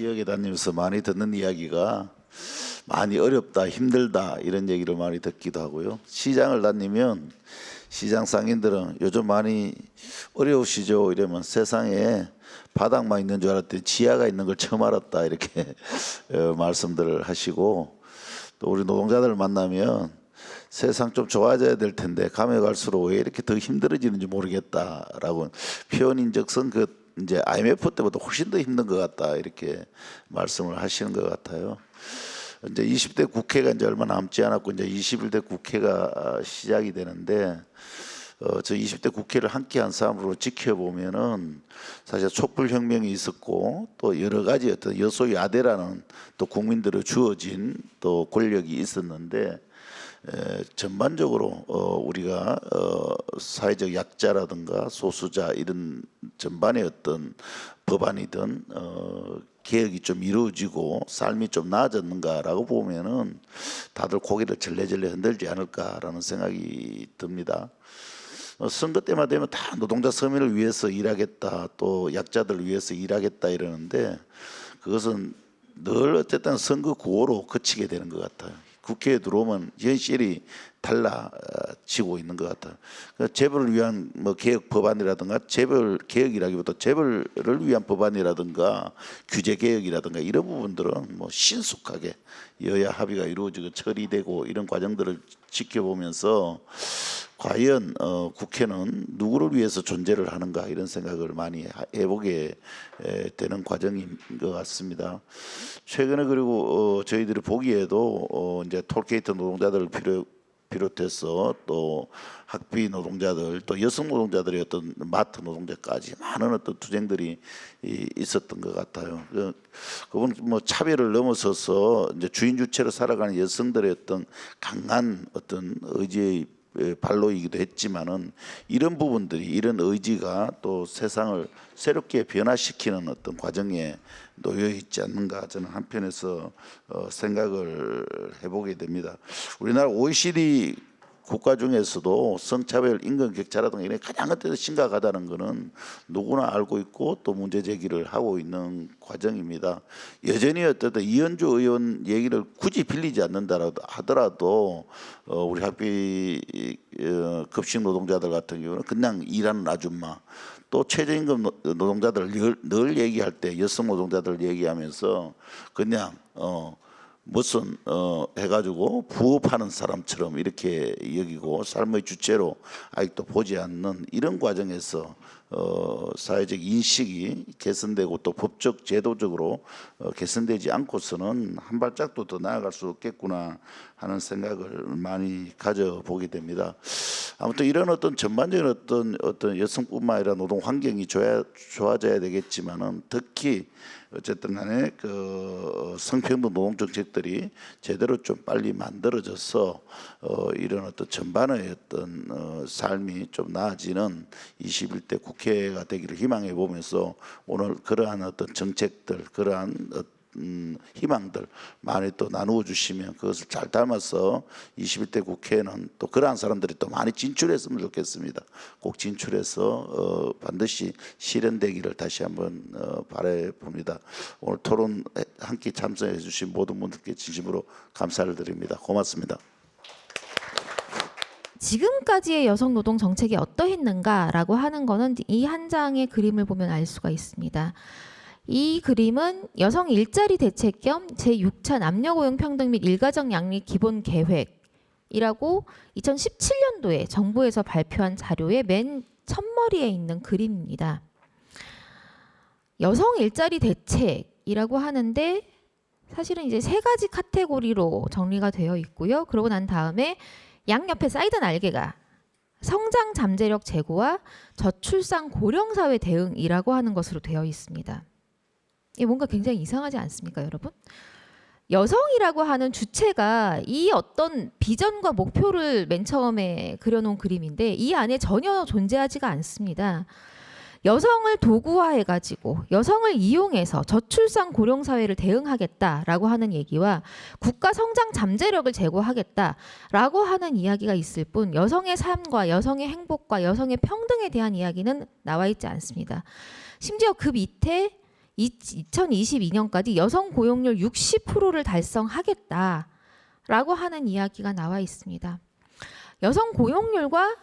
지역에 다니면서 많이 듣는 이야기가 많이 어렵다, 힘들다 이런 얘기를 많이 듣기도 하고요. 시장을 다니면 시장 상인들은 요즘 많이 어려우시죠 이러면 세상에 바닥만 있는 줄 알았더니 지하가 있는 걸 처음 알았다 이렇게 말씀들을 하시고, 또 우리 노동자들을 만나면 세상 좀 좋아져야 될 텐데 가면 갈수록 왜 이렇게 더 힘들어지는지 모르겠다라고 표현인즉슨 그 이제 IMF 때보다 훨씬 더 힘든 것 같다 이렇게 말씀을 하시는 것 같아요. 이제 20대 국회가 이제 얼마 남지 않았고 이제 21대 국회가 시작이 되는데 저 20대 국회를 함께한 사람으로 지켜보면은 사실 촛불혁명이 있었고 또 여러 가지 어떤 여소야대라는 또 국민들을 주어진 또 권력이 있었는데 전반적으로 우리가 사회적 약자라든가 소수자 이런 전반의 어떤 법안이든 개혁이 좀 이루어지고 삶이 좀 나아졌는가라고 보면은 다들 고개를 절레절레 흔들지 않을까라는 생각이 듭니다. 선거 때만 되면 다 노동자 서민을 위해서 일하겠다, 또 약자들을 위해서 일하겠다 이러는데 그것은 늘 어쨌든 선거 구호로 그치게 되는 것 같아요. 국회에 들어오면 현실이 달라지고 있는 것 같아요. 재벌을 위한 뭐 개혁 법안이라든가 재벌 개혁이라기보다 재벌을 위한 법안이라든가 규제 개혁이라든가 이런 부분들은 뭐 신속하게 여야 합의가 이루어지고 처리되고 이런 과정들을 지켜보면서 과연 국회는 누구를 위해서 존재를 하는가 이런 생각을 많이 해보게 되는 과정인 것 같습니다. 최근에 그리고 저희들이 보기에도 이제 톨게이트 노동자들을 비롯해서 또 학비 노동자들 또 여성 노동자들의 어떤 마트 노동자까지 많은 어떤 투쟁들이 있었던 것 같아요. 그건 뭐 차별을 넘어서서 이제 주인 주체로 살아가는 여성들의 어떤 강한 어떤 의지의 발로이기도 했지만은 이런 부분들이 이런 의지가 또 세상을 새롭게 변화시키는 어떤 과정에 놓여 있지 않는가 저는 한편에서 생각을 해보게 됩니다. 우리나라 OECD 국가 중에서도 성차별, 임금 격차라든가 이런 가장 어떤 심각하다는 것은 누구나 알고 있고 또 문제 제기를 하고 있는 과정입니다. 여전히 어쨌든 이현주 의원 얘기를 굳이 빌리지 않는다 하더라도 우리 학비 급식 노동자들 같은 경우는 그냥 일하는 아줌마, 또 최저임금 노동자들 늘 얘기할 때 여성 노동자들 얘기하면서 그냥 무슨 해가지고 부업하는 사람처럼 이렇게 여기고 삶의 주체로 아직도 보지 않는 이런 과정에서 사회적 인식이 개선되고 또 법적 제도적으로 개선되지 않고서는 한 발짝도 더 나아갈 수 없겠구나 하는 생각을 많이 가져보게 됩니다. 아무튼 이런 어떤 전반적인 어떤 여성뿐만 아니라 노동 환경이 좋아져야 되겠지만은 특히 어쨌든 간에 그 성평등 노동 정책들이 제대로 좀 빨리 만들어져서 이런 어떤 전반의 어떤 삶이 좀 나아지는 21대 국회가 되기를 희망해 보면서 오늘 그러한 어떤 정책들, 그러한 희망들 많이 또 나누어 주시면 그것을 잘 담아서 21대 국회에는 또 그러한 사람들이 또 많이 진출했으면 좋겠습니다. 꼭 진출해서 반드시 실현되기를 다시 한번 바라봅니다. 오늘 토론 함께 참석해 주신 모든 분들께 진심으로 감사를 드립니다. 고맙습니다. 지금까지의 여성 노동 정책이 어떠했는가라고 하는 거는 이 한 장의 그림을 보면 알 수가 있습니다. 이 그림은 여성 일자리 대책 겸 제6차 남녀고용 평등 및 일가정 양립 기본 계획이라고 2017년도에 정부에서 발표한 자료의 맨 첫머리에 있는 그림입니다. 여성 일자리 대책이라고 하는데 사실은 이제 세 가지 카테고리로 정리가 되어 있고요. 그러고 난 다음에 양옆에 사이드 날개가 성장 잠재력 제고와 저출산 고령 사회 대응이라고 하는 것으로 되어 있습니다. 이게 뭔가 굉장히 이상하지 않습니까, 여러분? 여성이라고 하는 주체가 이 어떤 비전과 목표를 맨 처음에 그려놓은 그림인데 이 안에 전혀 존재하지가 않습니다. 여성을 도구화해가지고 여성을 이용해서 저출산 고령 사회를 대응하겠다라고 하는 얘기와 국가 성장 잠재력을 제고하겠다라고 하는 이야기가 있을 뿐 여성의 삶과 여성의 행복과 여성의 평등에 대한 이야기는 나와 있지 않습니다. 심지어 그 밑에 2022년까지 여성 고용률 60%를 달성하겠다라고 하는 이야기가 나와 있습니다. 여성 고용률과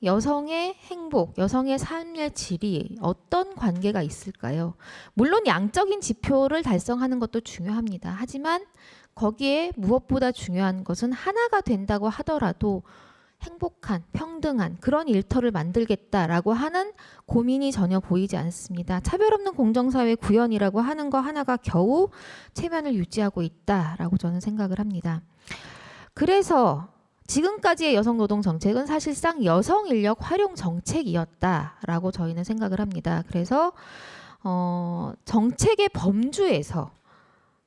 여성의 행복, 여성의 삶의 질이 어떤 관계가 있을까요? 물론 양적인 지표를 달성하는 것도 중요합니다. 하지만 거기에 무엇보다 중요한 것은 하나가 된다고 하더라도 행복한, 평등한 그런 일터를 만들겠다라고 하는 고민이 전혀 보이지 않습니다. 차별 없는 공정사회 구현이라고 하는 거 하나가 겨우 체면을 유지하고 있다라고 저는 생각을 합니다. 그래서 지금까지의 여성 노동 정책은 사실상 여성 인력 활용 정책이었다라고 저희는 생각을 합니다. 그래서 정책의 범주에서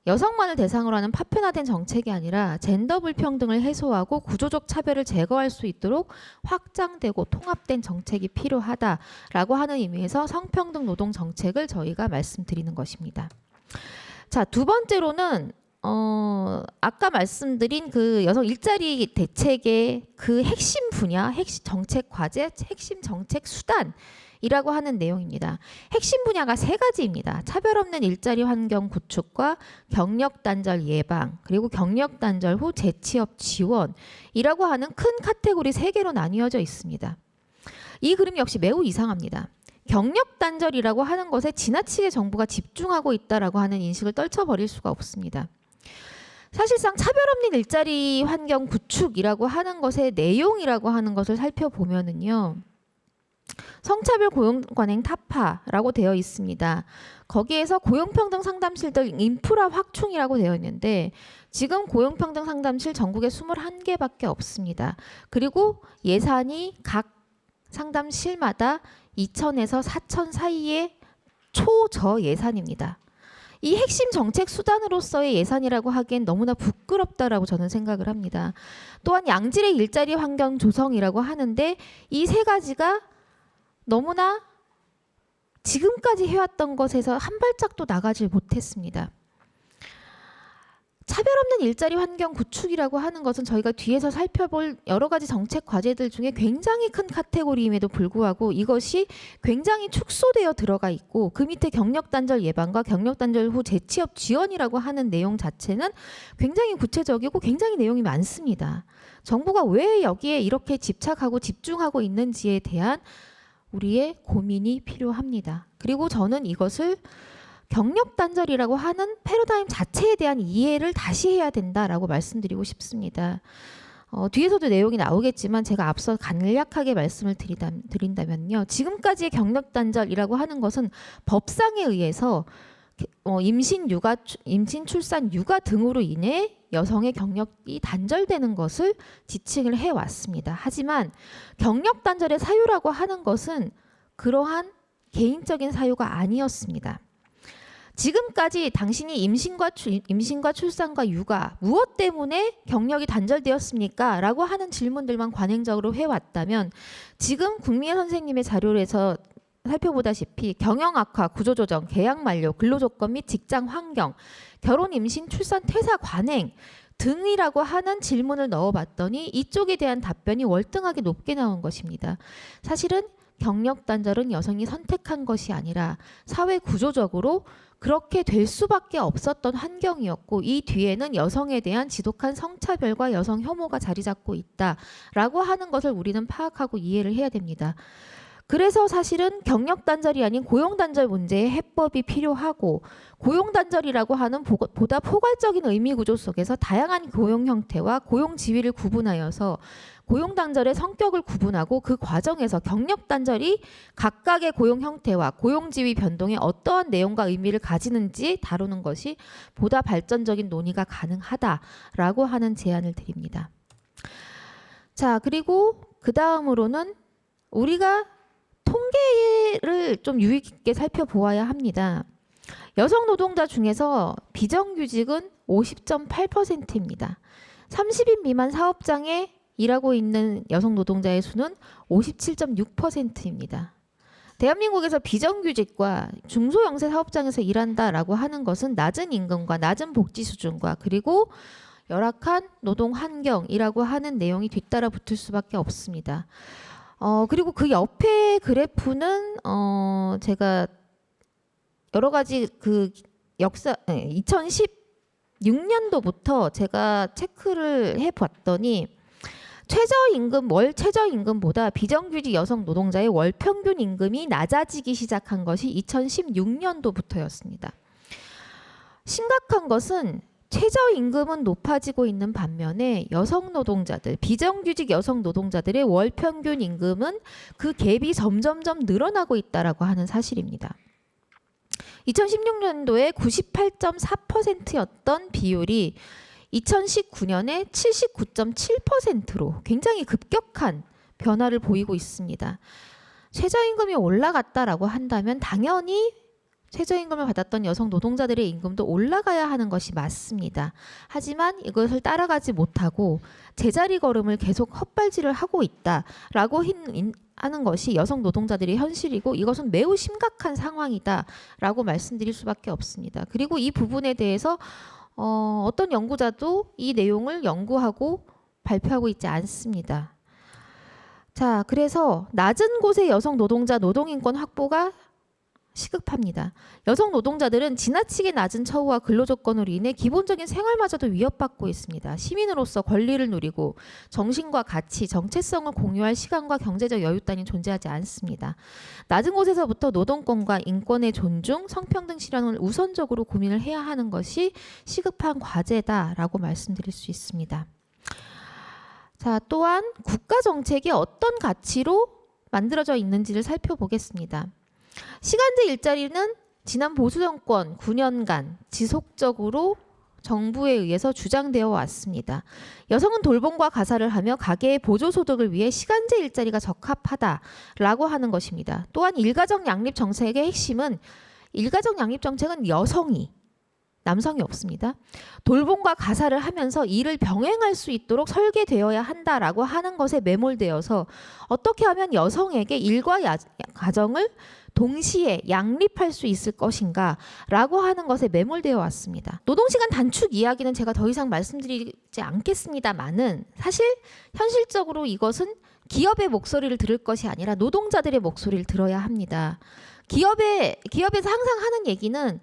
여성만을 대상으로 하는 파편화된 정책이 아니라 젠더 불평등을 해소하고 구조적 차별을 제거할 수 있도록 확장되고 통합된 정책이 필요하다라고 하는 의미에서 성평등 노동 정책을 저희가 말씀드리는 것입니다. 자, 두 번째로는 아까 말씀드린 그 여성 일자리 대책의 그 핵심 분야, 핵심 정책 과제, 핵심 정책 수단이라고 하는 내용입니다. 핵심 분야가 세 가지입니다. 차별 없는 일자리 환경 구축과 경력 단절 예방, 그리고 경력 단절 후 재취업 지원이라고 하는 큰 카테고리 세 개로 나뉘어져 있습니다. 이 그림 역시 매우 이상합니다. 경력 단절이라고 하는 것에 지나치게 정부가 집중하고 있다라고 하는 인식을 떨쳐버릴 수가 없습니다. 사실상 차별 없는 일자리 환경 구축이라고 하는 것의 내용이라고 하는 것을 살펴보면은요. 성차별 고용 관행 타파라고 되어 있습니다. 거기에서 고용평등 상담실들 인프라 확충이라고 되어 있는데 지금 고용평등 상담실 전국에 21개밖에 없습니다. 그리고 예산이 각 상담실마다 2천에서 4천 사이의 초저 예산입니다. 이 핵심 정책 수단으로서의 예산이라고 하기엔 너무나 부끄럽다라고 저는 생각을 합니다. 또한 양질의 일자리 환경 조성이라고 하는데 이 세 가지가 너무나 지금까지 해왔던 것에서 한 발짝도 나가지 못했습니다. 차별 없는 일자리 환경 구축이라고 하는 것은 저희가 뒤에서 살펴볼 여러 가지 정책 과제들 중에 굉장히 큰 카테고리임에도 불구하고 이것이 굉장히 축소되어 들어가 있고 그 밑에 경력 단절 예방과 경력 단절 후 재취업 지원이라고 하는 내용 자체는 굉장히 구체적이고 굉장히 내용이 많습니다. 정부가 왜 여기에 이렇게 집착하고 집중하고 있는지에 대한 우리의 고민이 필요합니다. 그리고 저는 이것을 경력 단절이라고 하는 패러다임 자체에 대한 이해를 다시 해야 된다라고 말씀드리고 싶습니다. 뒤에서도 내용이 나오겠지만 제가 앞서 간략하게 말씀을 드린다면요. 지금까지의 경력 단절이라고 하는 것은 법상에 의해서 임신, 육아, 임신, 출산, 육아 등으로 인해 여성의 경력이 단절되는 것을 지칭을 해왔습니다. 하지만 경력 단절의 사유라고 하는 것은 그러한 개인적인 사유가 아니었습니다. 지금까지 당신이 임신과 출산과 육아 무엇 때문에 경력이 단절되었습니까? 라고 하는 질문들만 관행적으로 해왔다면 지금 국미애 선생님의 자료에서 살펴보다시피 경영 악화, 구조조정, 계약 만료, 근로조건 및 직장 환경, 결혼, 임신, 출산, 퇴사 관행 등이라고 하는 질문을 넣어봤더니 이쪽에 대한 답변이 월등하게 높게 나온 것입니다. 사실은 경력 단절은 여성이 선택한 것이 아니라 사회 구조적으로 그렇게 될 수밖에 없었던 환경이었고 이 뒤에는 여성에 대한 지독한 성차별과 여성 혐오가 자리 잡고 있다라고 하는 것을 우리는 파악하고 이해를 해야 됩니다. 그래서 사실은 경력 단절이 아닌 고용 단절 문제의 해법이 필요하고 고용 단절이라고 하는 보다 포괄적인 의미 구조 속에서 다양한 고용 형태와 고용 지위를 구분하여서 고용 단절의 성격을 구분하고 그 과정에서 경력 단절이 각각의 고용 형태와 고용 지위 변동에 어떠한 내용과 의미를 가지는지 다루는 것이 보다 발전적인 논의가 가능하다라고 하는 제안을 드립니다. 자, 그리고 그 다음으로는 우리가 통계를 좀 유의 깊게 살펴보아야 합니다. 여성 노동자 중에서 비정규직은 50.8%입니다. 30인 미만 사업장에 일하고 있는 여성 노동자의 수는 57.6%입니다. 대한민국에서 비정규직과 중소영세 사업장에서 일한다라고 하는 것은 낮은 임금과 낮은 복지 수준과 그리고 열악한 노동 환경이라고 하는 내용이 뒤따라 붙을 수밖에 없습니다. 그리고 그 옆에 그래프는 제가 여러 가지 그 역사 2016년도부터 제가 체크를 해봤더니 최저임금 월 최저임금보다 비정규직 여성 노동자의 월 평균 임금이 낮아지기 시작한 것이 2016년도부터였습니다. 심각한 것은 최저임금은 높아지고 있는 반면에 여성 노동자들, 비정규직 여성 노동자들의 월 평균 임금은 그 갭이 점점점 늘어나고 있다라고 하는 사실입니다. 2016년도에 98.4%였던 비율이 2019년에 79.7%로 굉장히 급격한 변화를 보이고 있습니다. 최저임금이 올라갔다라고 한다면 당연히 최저임금을 받았던 여성 노동자들의 임금도 올라가야 하는 것이 맞습니다. 하지만 이것을 따라가지 못하고 제자리 걸음을 계속 헛발질을 하고 있다라고 하는 것이 여성 노동자들의 현실이고 이것은 매우 심각한 상황이다라고 말씀드릴 수밖에 없습니다. 그리고 이 부분에 대해서 어떤 연구자도 이 내용을 연구하고 발표하고 있지 않습니다. 자, 그래서 낮은 곳의 여성 노동자 노동인권 확보가 시급합니다. 여성 노동자들은 지나치게 낮은 처우와 근로조건으로 인해 기본적인 생활마저도 위협받고 있습니다. 시민으로서 권리를 누리고 정신과 가치, 정체성을 공유할 시간과 경제적 여유 따윈 존재하지 않습니다. 낮은 곳에서부터 노동권과 인권의 존중, 성평등 실현을 우선적으로 고민을 해야 하는 것이 시급한 과제다라고 말씀드릴 수 있습니다. 자, 또한 국가 정책이 어떤 가치로 만들어져 있는지를 살펴보겠습니다. 시간제 일자리는 지난 보수 정권 9년간 지속적으로 정부에 의해서 주장되어 왔습니다. 여성은 돌봄과 가사를 하며 가계의 보조소득을 위해 시간제 일자리가 적합하다라고 하는 것입니다. 또한 일가정 양립 정책의 핵심은 일가정 양립 정책은 여성이 남성이 없습니다. 돌봄과 가사를 하면서 일을 병행할 수 있도록 설계되어야 한다라고 하는 것에 매몰되어서 어떻게 하면 여성에게 일과 가정을 동시에 양립할 수 있을 것인가 라고 하는 것에 매몰되어 왔습니다. 노동시간 단축 이야기는 제가 더 이상 말씀드리지 않겠습니다만은 사실 현실적으로 이것은 기업의 목소리를 들을 것이 아니라 노동자들의 목소리를 들어야 합니다. 기업에서 항상 하는 얘기는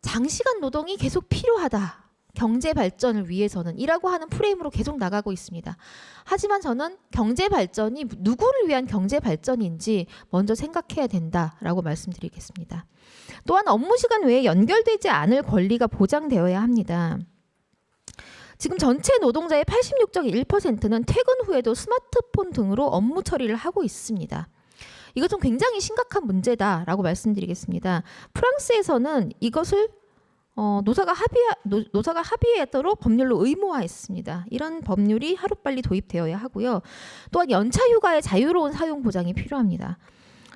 장시간 노동이 계속 필요하다. 경제 발전을 위해서는 이라고 하는 프레임으로 계속 나가고 있습니다. 하지만 저는 경제 발전이 누구를 위한 경제 발전인지 먼저 생각해야 된다라고 말씀드리겠습니다. 또한 업무 시간 외에 연결되지 않을 권리가 보장되어야 합니다. 지금 전체 노동자의 86.1%는 퇴근 후에도 스마트폰 등으로 업무 처리를 하고 있습니다. 이것은 굉장히 심각한 문제다라고 말씀드리겠습니다. 프랑스에서는 이것을 노사가 합의하도록 법률로 의무화했습니다. 이런 법률이 하루빨리 도입되어야 하고요. 또한 연차휴가의 자유로운 사용 보장이 필요합니다.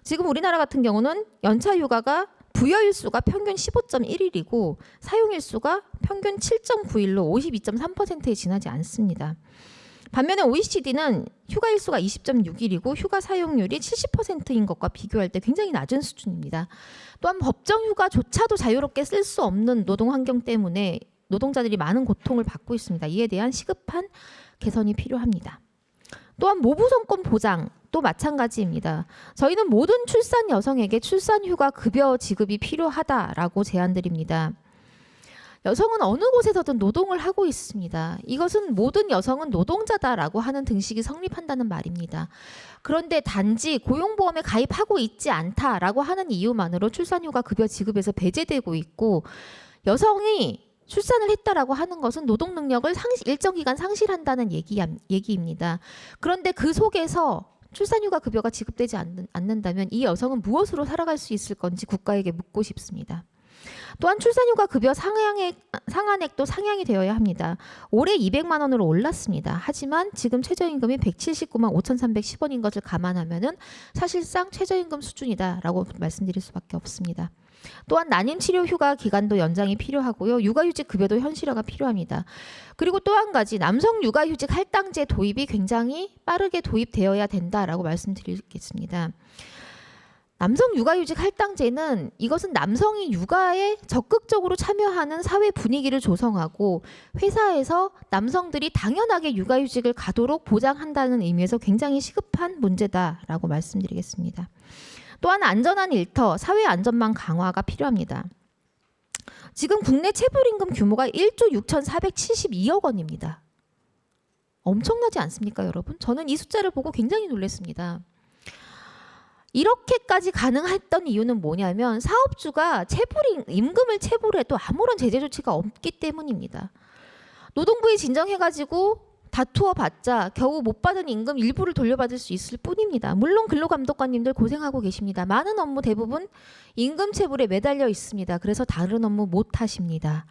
지금 우리나라 같은 경우는 연차휴가가 부여일수가 평균 15.1일이고 사용일수가 평균 7.9일로 52.3%에 지나지 않습니다. 반면에 OECD는 휴가일수가 20.6일이고 휴가 사용률이 70%인 것과 비교할 때 굉장히 낮은 수준입니다. 또한 법정 휴가조차도 자유롭게 쓸 수 없는 노동 환경 때문에 노동자들이 많은 고통을 받고 있습니다. 이에 대한 시급한 개선이 필요합니다. 또한 모부선권 보장도 마찬가지입니다. 저희는 모든 출산 여성에게 출산휴가 급여 지급이 필요하다라고 제안드립니다. 여성은 어느 곳에서든 노동을 하고 있습니다. 이것은 모든 여성은 노동자다라고 하는 등식이 성립한다는 말입니다. 그런데 단지 고용보험에 가입하고 있지 않다라고 하는 이유만으로 출산휴가 급여 지급에서 배제되고 있고 여성이 출산을 했다라고 하는 것은 노동 능력을 일정 기간 상실한다는 얘기입니다. 그런데 그 속에서 출산휴가 급여가 지급되지 않는다면 이 여성은 무엇으로 살아갈 수 있을 건지 국가에게 묻고 싶습니다. 또한 출산휴가 급여 상한액도 상향이 되어야 합니다. 올해 200만 원으로 올랐습니다. 하지만 지금 최저임금이 179만 5,310원인 것을 감안하면은 사실상 최저임금 수준이다라고 말씀드릴 수밖에 없습니다. 또한 난임치료 휴가 기간도 연장이 필요하고요. 육아휴직 급여도 현실화가 필요합니다. 그리고 또 한 가지 남성 육아휴직 할당제 도입이 굉장히 빠르게 도입되어야 된다라고 말씀드리겠습니다. 남성 육아휴직 할당제는 이것은 남성이 육아에 적극적으로 참여하는 사회 분위기를 조성하고 회사에서 남성들이 당연하게 육아휴직을 가도록 보장한다는 의미에서 굉장히 시급한 문제다라고 말씀드리겠습니다. 또한 안전한 일터, 사회 안전망 강화가 필요합니다. 지금 국내 체불임금 규모가 1조 6,472억 원입니다. 엄청나지 않습니까, 여러분? 저는 이 숫자를 보고 굉장히 놀랐습니다. 이렇게까지 가능했던 이유는 뭐냐면 사업주가 임금을 체불해도 아무런 제재 조치가 없기 때문입니다. 노동부에 진정해가지고 다투어 봤자 겨우 못 받은 임금 일부를 돌려받을 수 있을 뿐입니다. 물론 근로감독관님들 고생하고 계십니다. 많은 업무 대부분 임금 체불에 매달려 있습니다. 그래서 다른 업무 못 하십니다.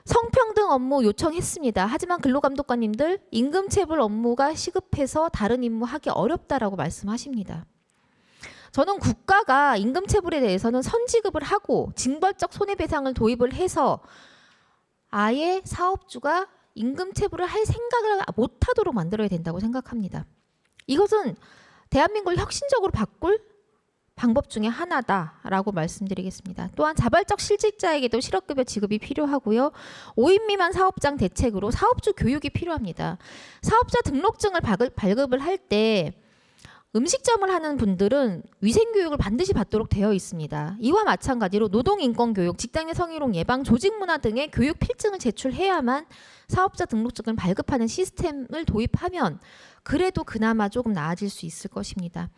성평등 업무 요청했습니다. 하지만 근로감독관님들 임금 체불 업무가 시급해서 다른 임무 하기 어렵다라고 말씀하십니다. 저는 국가가 임금 체불에 대해서는 선지급을 하고 징벌적 손해배상을 도입을 해서 아예 사업주가 임금 체불을 할 생각을 못하도록 만들어야 된다고 생각합니다. 이것은 대한민국을 혁신적으로 바꿀 방법 중에 하나다라고 말씀드리겠습니다. 또한 자발적 실직자에게도 실업급여 지급이 필요하고요. 5인 미만 사업장 대책으로 사업주 교육이 필요합니다. 사업자 등록증을 발급을 할 때 음식점을 하는 분들은 위생교육을 반드시 받도록 되어 있습니다. 이와 마찬가지로 노동인권교육, 직장내 성희롱 예방, 조직문화 등의 교육 필증을 제출해야만 사업자 등록증을 발급하는 시스템을 도입하면 그래도 그나마 조금 나아질 수 있을 것입니다.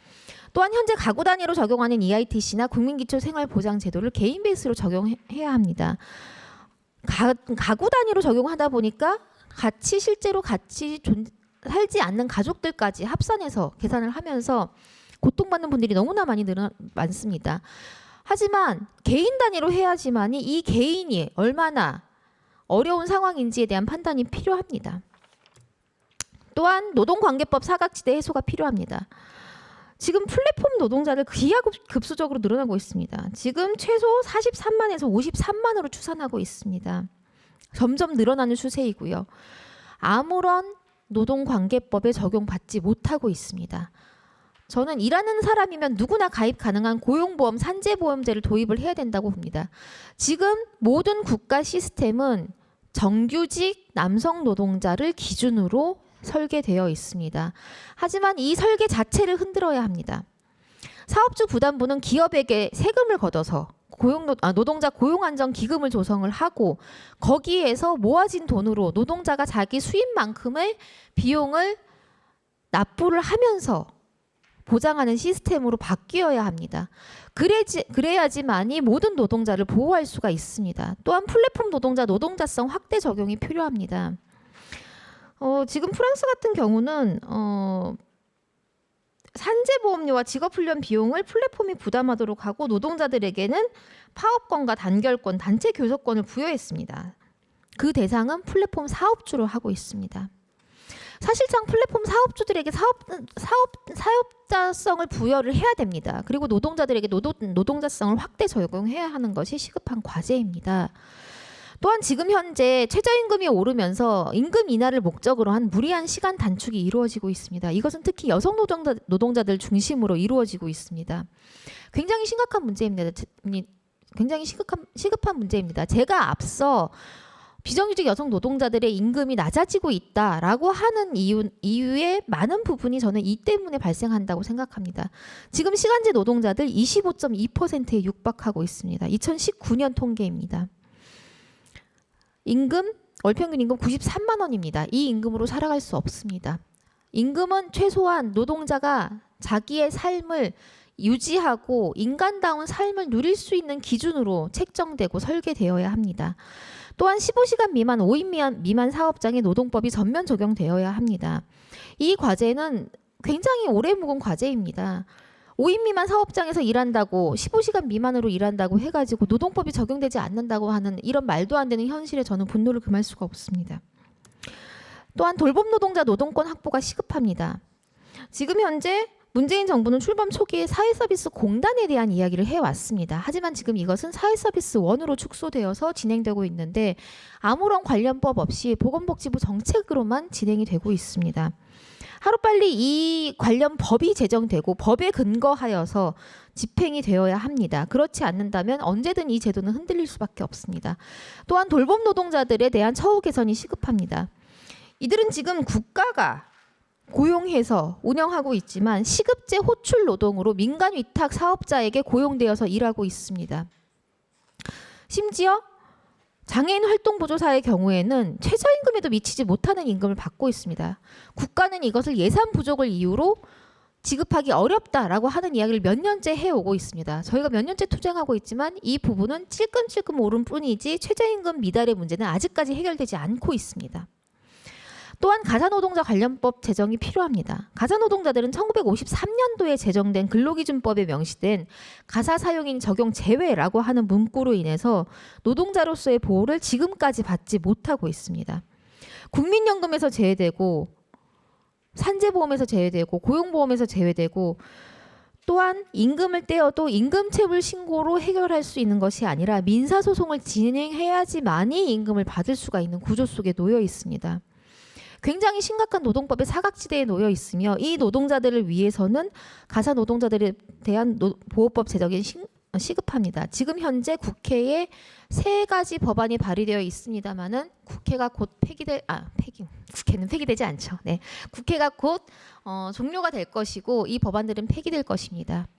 또한 현재 가구 단위로 적용하는 EITC나 국민기초생활보장제도를 개인 베이스로 적용해야 합니다. 가구 단위로 적용하다 보니까 실제로 같이 살지 않는 가족들까지 합산해서 계산을 하면서 고통받는 분들이 너무나 많습니다. 하지만 개인 단위로 해야지만이 이 개인이 얼마나 어려운 상황인지에 대한 판단이 필요합니다. 또한 노동관계법 사각지대 해소가 필요합니다. 지금 플랫폼 노동자들 기하급수적으로 늘어나고 있습니다. 지금 최소 43만에서 53만으로 추산하고 있습니다. 점점 늘어나는 추세이고요. 아무런 노동관계법에 적용받지 못하고 있습니다. 저는 일하는 사람이면 누구나 가입 가능한 고용보험, 산재보험제를 도입을 해야 된다고 봅니다. 지금 모든 국가 시스템은 정규직 남성 노동자를 기준으로 설계되어 있습니다. 하지만 이 설계 자체를 흔들어야 합니다. 사업주 부담부는 기업에게 세금을 걷어서 노동자 고용안정기금을 조성을 하고 거기에서 모아진 돈으로 노동자가 자기 수입만큼의 비용을 납부를 하면서 보장하는 시스템으로 바뀌어야 합니다. 그래야지만이 모든 노동자를 보호할 수가 있습니다. 또한 플랫폼 노동자성 확대 적용이 필요합니다. 지금 프랑스 같은 경우는 산재보험료와 직업훈련 비용을 플랫폼이 부담하도록 하고 노동자들에게는 파업권과 단결권, 단체 교섭권을 부여했습니다. 그 대상은 플랫폼 사업주로 하고 있습니다. 사실상 플랫폼 사업주들에게 사업자성을 부여를 해야 됩니다. 그리고 노동자들에게 노동자성을 확대 적용해야 하는 것이 시급한 과제입니다. 또한 지금 현재 최저임금이 오르면서 임금 인하를 목적으로 한 무리한 시간 단축이 이루어지고 있습니다. 이것은 특히 여성 노동자들 중심으로 이루어지고 있습니다. 굉장히 심각한 문제입니다. 굉장히 시급한 문제입니다. 제가 앞서 비정규직 여성 노동자들의 임금이 낮아지고 있다라고 하는 이유의 많은 부분이 저는 이 때문에 발생한다고 생각합니다. 지금 시간제 노동자들 25.2%에 육박하고 있습니다. 2019년 통계입니다. 월평균 임금 93만 원입니다. 이 임금으로 살아갈 수 없습니다. 임금은 최소한 노동자가 자기의 삶을 유지하고 인간다운 삶을 누릴 수 있는 기준으로 책정되고 설계되어야 합니다. 또한 15시간 미만, 5인 미만 사업장에 노동법이 전면 적용되어야 합니다. 이 과제는 굉장히 오래 묵은 과제입니다. 5인 미만 사업장에서 일한다고 15시간 미만으로 일한다고 해가지고 노동법이 적용되지 않는다고 하는 이런 말도 안 되는 현실에 저는 분노를 금할 수가 없습니다. 또한 돌봄 노동자 노동권 확보가 시급합니다. 지금 현재 문재인 정부는 출범 초기에 사회서비스 공단에 대한 이야기를 해왔습니다. 하지만 지금 이것은 사회서비스 원으로 축소되어서 진행되고 있는데 아무런 관련법 없이 보건복지부 정책으로만 진행이 되고 있습니다. 하루빨리 이 관련 법이 제정되고 법에 근거하여서 집행이 되어야 합니다. 그렇지 않는다면 언제든 이 제도는 흔들릴 수밖에 없습니다. 또한 돌봄 노동자들에 대한 처우 개선이 시급합니다. 이들은 지금 국가가 고용해서 운영하고 있지만 시급제 호출 노동으로 민간 위탁 사업자에게 고용되어서 일하고 있습니다. 심지어 장애인 활동보조사의 경우에는 최저임금에도 미치지 못하는 임금을 받고 있습니다. 국가는 이것을 예산 부족을 이유로 지급하기 어렵다라고 하는 이야기를 몇 년째 해오고 있습니다. 저희가 몇 년째 투쟁하고 있지만 이 부분은 찔끔찔끔 오른 뿐이지 최저임금 미달의 문제는 아직까지 해결되지 않고 있습니다. 또한 가사노동자 관련법 제정이 필요합니다. 가사노동자들은 1953년도에 제정된 근로기준법에 명시된 가사 사용인 적용 제외라고 하는 문구로 인해서 노동자로서의 보호를 지금까지 받지 못하고 있습니다. 국민연금에서 제외되고 산재보험에서 제외되고 고용보험에서 제외되고 또한 임금을 떼어도 임금체불 신고로 해결할 수 있는 것이 아니라 민사소송을 진행해야지만이 임금을 받을 수가 있는 구조 속에 놓여 있습니다. 굉장히 심각한 노동법의 사각지대에 놓여 있으며 이 노동자들을 위해서는 가사 노동자들에 대한 보호법 제정이 시급합니다. 지금 현재 국회에 3가지 법안이 발의되어 있습니다만은 국회가 곧 국회는 폐기되지 않죠. 네, 국회가 곧 종료가 될 것이고 이 법안들은 폐기될 것입니다.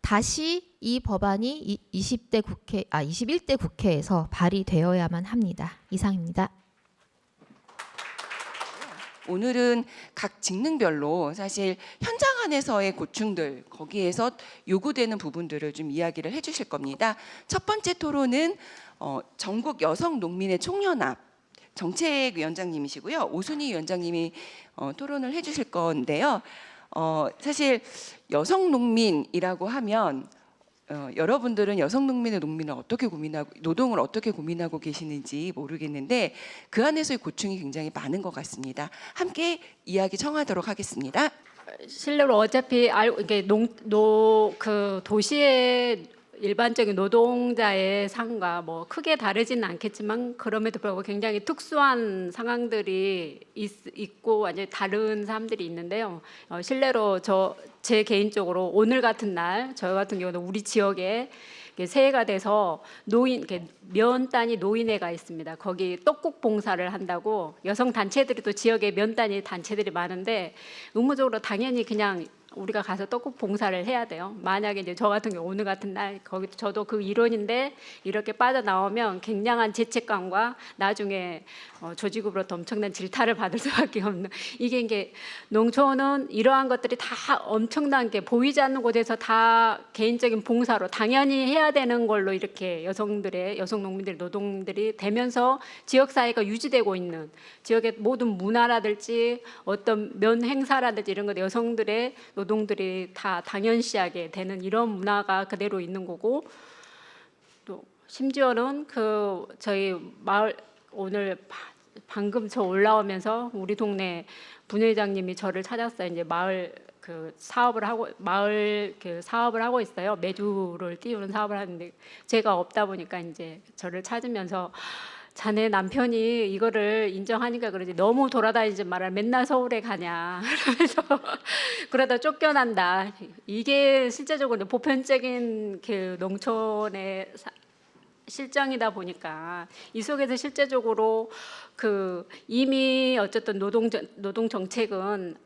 다시 이 법안이 21대 국회에서 발의되어야만 합니다. 이상입니다. 오늘은 각 직능별로 사실 현장 안에서의 고충들, 거기에서 요구되는 부분들을 좀 이야기를 해주실 겁니다. 첫 번째 토론은 전국 여성 농민의 총연합 정책위원장님이시고요. 오순희 위원장님이 토론을 해주실 건데요. 사실 여성 농민이라고 하면 여러분들은 여성 농민을 어떻게 고민하고 노동을 어떻게 고민하고 계시는지 모르겠는데 그 안에서의 고충이 굉장히 많은 것 같습니다. 함께 이야기 청하도록 하겠습니다. 실례로 어차피 이게 그 도시의 일반적인 노동자의 상과 뭐 크게 다르지는 않겠지만 그럼에도 불구하고 굉장히 특수한 상황들이 있고 완전히 다른 사람들이 있는데요. 실례로 제 개인적으로 오늘 같은 날 저희 같은 경우는 우리 지역에 새해가 돼서 면단위 노인회가 있습니다. 거기 떡국 봉사를 한다고 여성 단체들이 또 지역에 면단위 단체들이 많은데 의무적으로 당연히 그냥 우리가 가서 떡국 봉사를 해야 돼요. 만약에 이제 저 같은 경우 오늘 같은 날 거기 저도 그 일원인데 이렇게 빠져나오면 굉장한 죄책감과 나중에 조직으로부터 엄청난 질타를 받을 수밖에 없는 이게 농촌은 이러한 것들이 다 엄청난 게 보이지 않는 곳에서 다 개인적인 봉사로 당연히 해야 되는 걸로 이렇게 여성 농민들 노동들이 되면서 지역 사회가 유지되고 있는 지역의 모든 문화라든지 어떤 면 행사라든지 이런 것 여성들의 노동들이 다 당연시하게 되는 이런 문화가 그대로 있는 거고 또 심지어는 그 저희 마을 오늘 방금 저 올라오면서 우리 동네 분회장님이 저를 찾았어요. 이제 마을 그 사업을 하고 있어요. 메주를 띄우는 사업을 하는데 제가 없다 보니까 이제 저를 찾으면서 자네 남편이 이거를 인정하니까 그러지 너무 돌아다니지 말아 맨날 서울에 가냐 그러면서 그러다 쫓겨난다. 이게 실제적으로 보편적인 그 농촌의 실정이다 보니까 이 속에서 실제적으로 그 이미 어쨌든 노동 정책은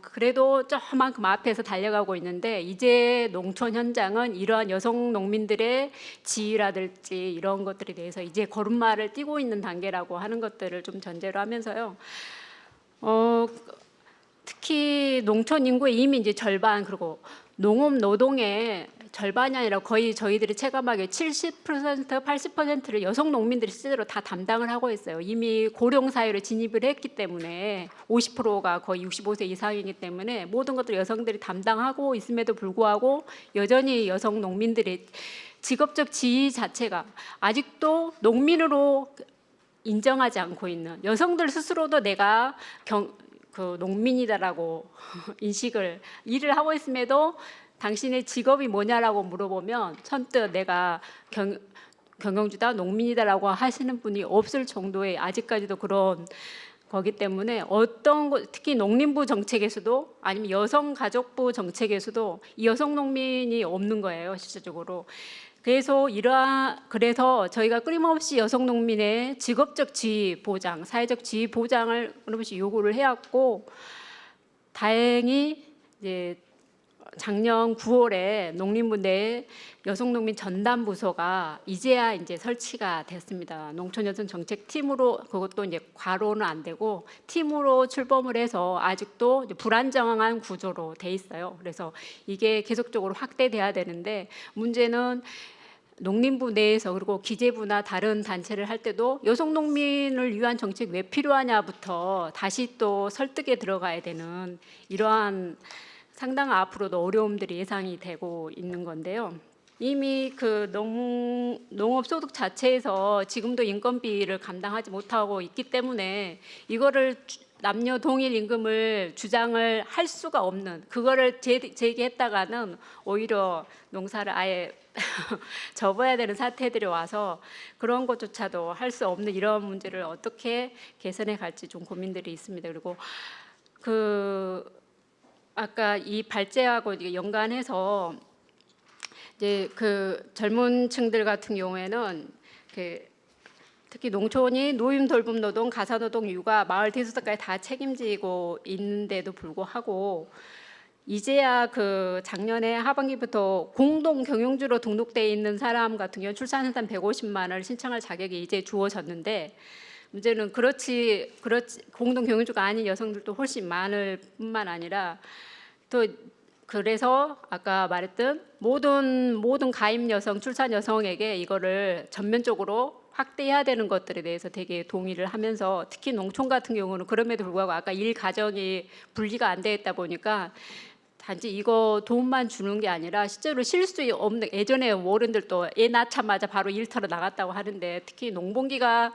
그래도 저만큼 앞에서 달려가고 있는데 이제 농촌 현장은 이러한 여성 농민들의 지위라든지 이런 것들에 대해서 이제 걸음마를 뛰고 있는 단계라고 하는 것들을 좀 전제로 하면서요. 특히 농촌 인구의 이미 이제 절반 그리고 농업 노동의 절반이 아니라 거의 저희들이 체감하기에 70%, 80%를 여성 농민들이 실제로 다 담당을 하고 있어요. 이미 고령 사회로 진입을 했기 때문에 50%가 거의 65세 이상이기 때문에 모든 것들을 여성들이 담당하고 있음에도 불구하고 여전히 여성 농민들의 직업적 지위 자체가 아직도 농민으로 인정하지 않고 있는 여성들 스스로도 내가 그 농민이다라고 일을 하고 있음에도 당신의 직업이 뭐냐라고 물어보면 선뜻 내가 경영주다 농민이다라고 하시는 분이 없을 정도의 아직까지도 그런 거기 때문에 특히 농림부 정책에서도 아니면 여성가족부 정책에서도 이 여성 농민이 없는 거예요 실질적으로. 그래서 저희가 끊임없이 여성 농민의 직업적 지위 보장, 사회적 지위 보장을 끊임없이 요구를 해왔고, 다행히 이제 작년 9월에 농림부 내 여성농민 전담 부서가 이제야 이제 설치가 됐습니다. 농촌여성정책팀으로, 그것도 이제 과로는 안 되고 팀으로 출범을 해서 아직도 이제 불안정한 구조로 돼 있어요. 그래서 이게 계속적으로 확대돼야 되는데, 문제는 농림부 내에서 그리고 기재부나 다른 단체를 할 때도 여성 농민을 위한 정책 왜 필요하냐부터 다시 또 설득에 들어가야 되는 이러한 상당한 앞으로도 어려움들이 예상이 되고 있는 건데요. 이미 그 농업 소득 자체에서 지금도 인건비를 감당하지 못하고 있기 때문에 이거를 남녀 동일 임금을 주장을 할 수가 없는, 그거를 제기했다가는 오히려 농사를 아예 접어야 되는 사태들이 와서 그런 것조차도 할 수 없는 이런 문제를 어떻게 개선해 갈지 좀 고민들이 있습니다. 그리고 아까 이 발제하고 이게 연관해서 이제 그 젊은 층들 같은 경우에는 특히 농촌이 노인 돌봄 노동, 가사 노동, 육아, 마을 대소득까지 다 책임지고 있는데도 불구하고 이제야 그 작년에 하반기부터 공동 경영주로 등록돼 있는 사람 같은 경우 출산연산 150만 원을 신청할 자격이 이제 주어졌는데, 문제는 그렇지 공동 경영주가 아닌 여성들도 훨씬 많을 뿐만 아니라 또 그래서 아까 말했던 모든 가임 여성, 출산 여성에게 이거를 전면적으로 확대해야 되는 것들에 대해서 되게 동의를 하면서, 특히 농촌 같은 경우는 그럼에도 불구하고 아까 일 가정이 분리가 안 돼 있다 보니까 단지 이거 돈만 주는 게 아니라 실제로 쉴 수 없는, 예전에 어른들도 애 낳자마자 바로 일터로 나갔다고 하는데, 특히 농번기가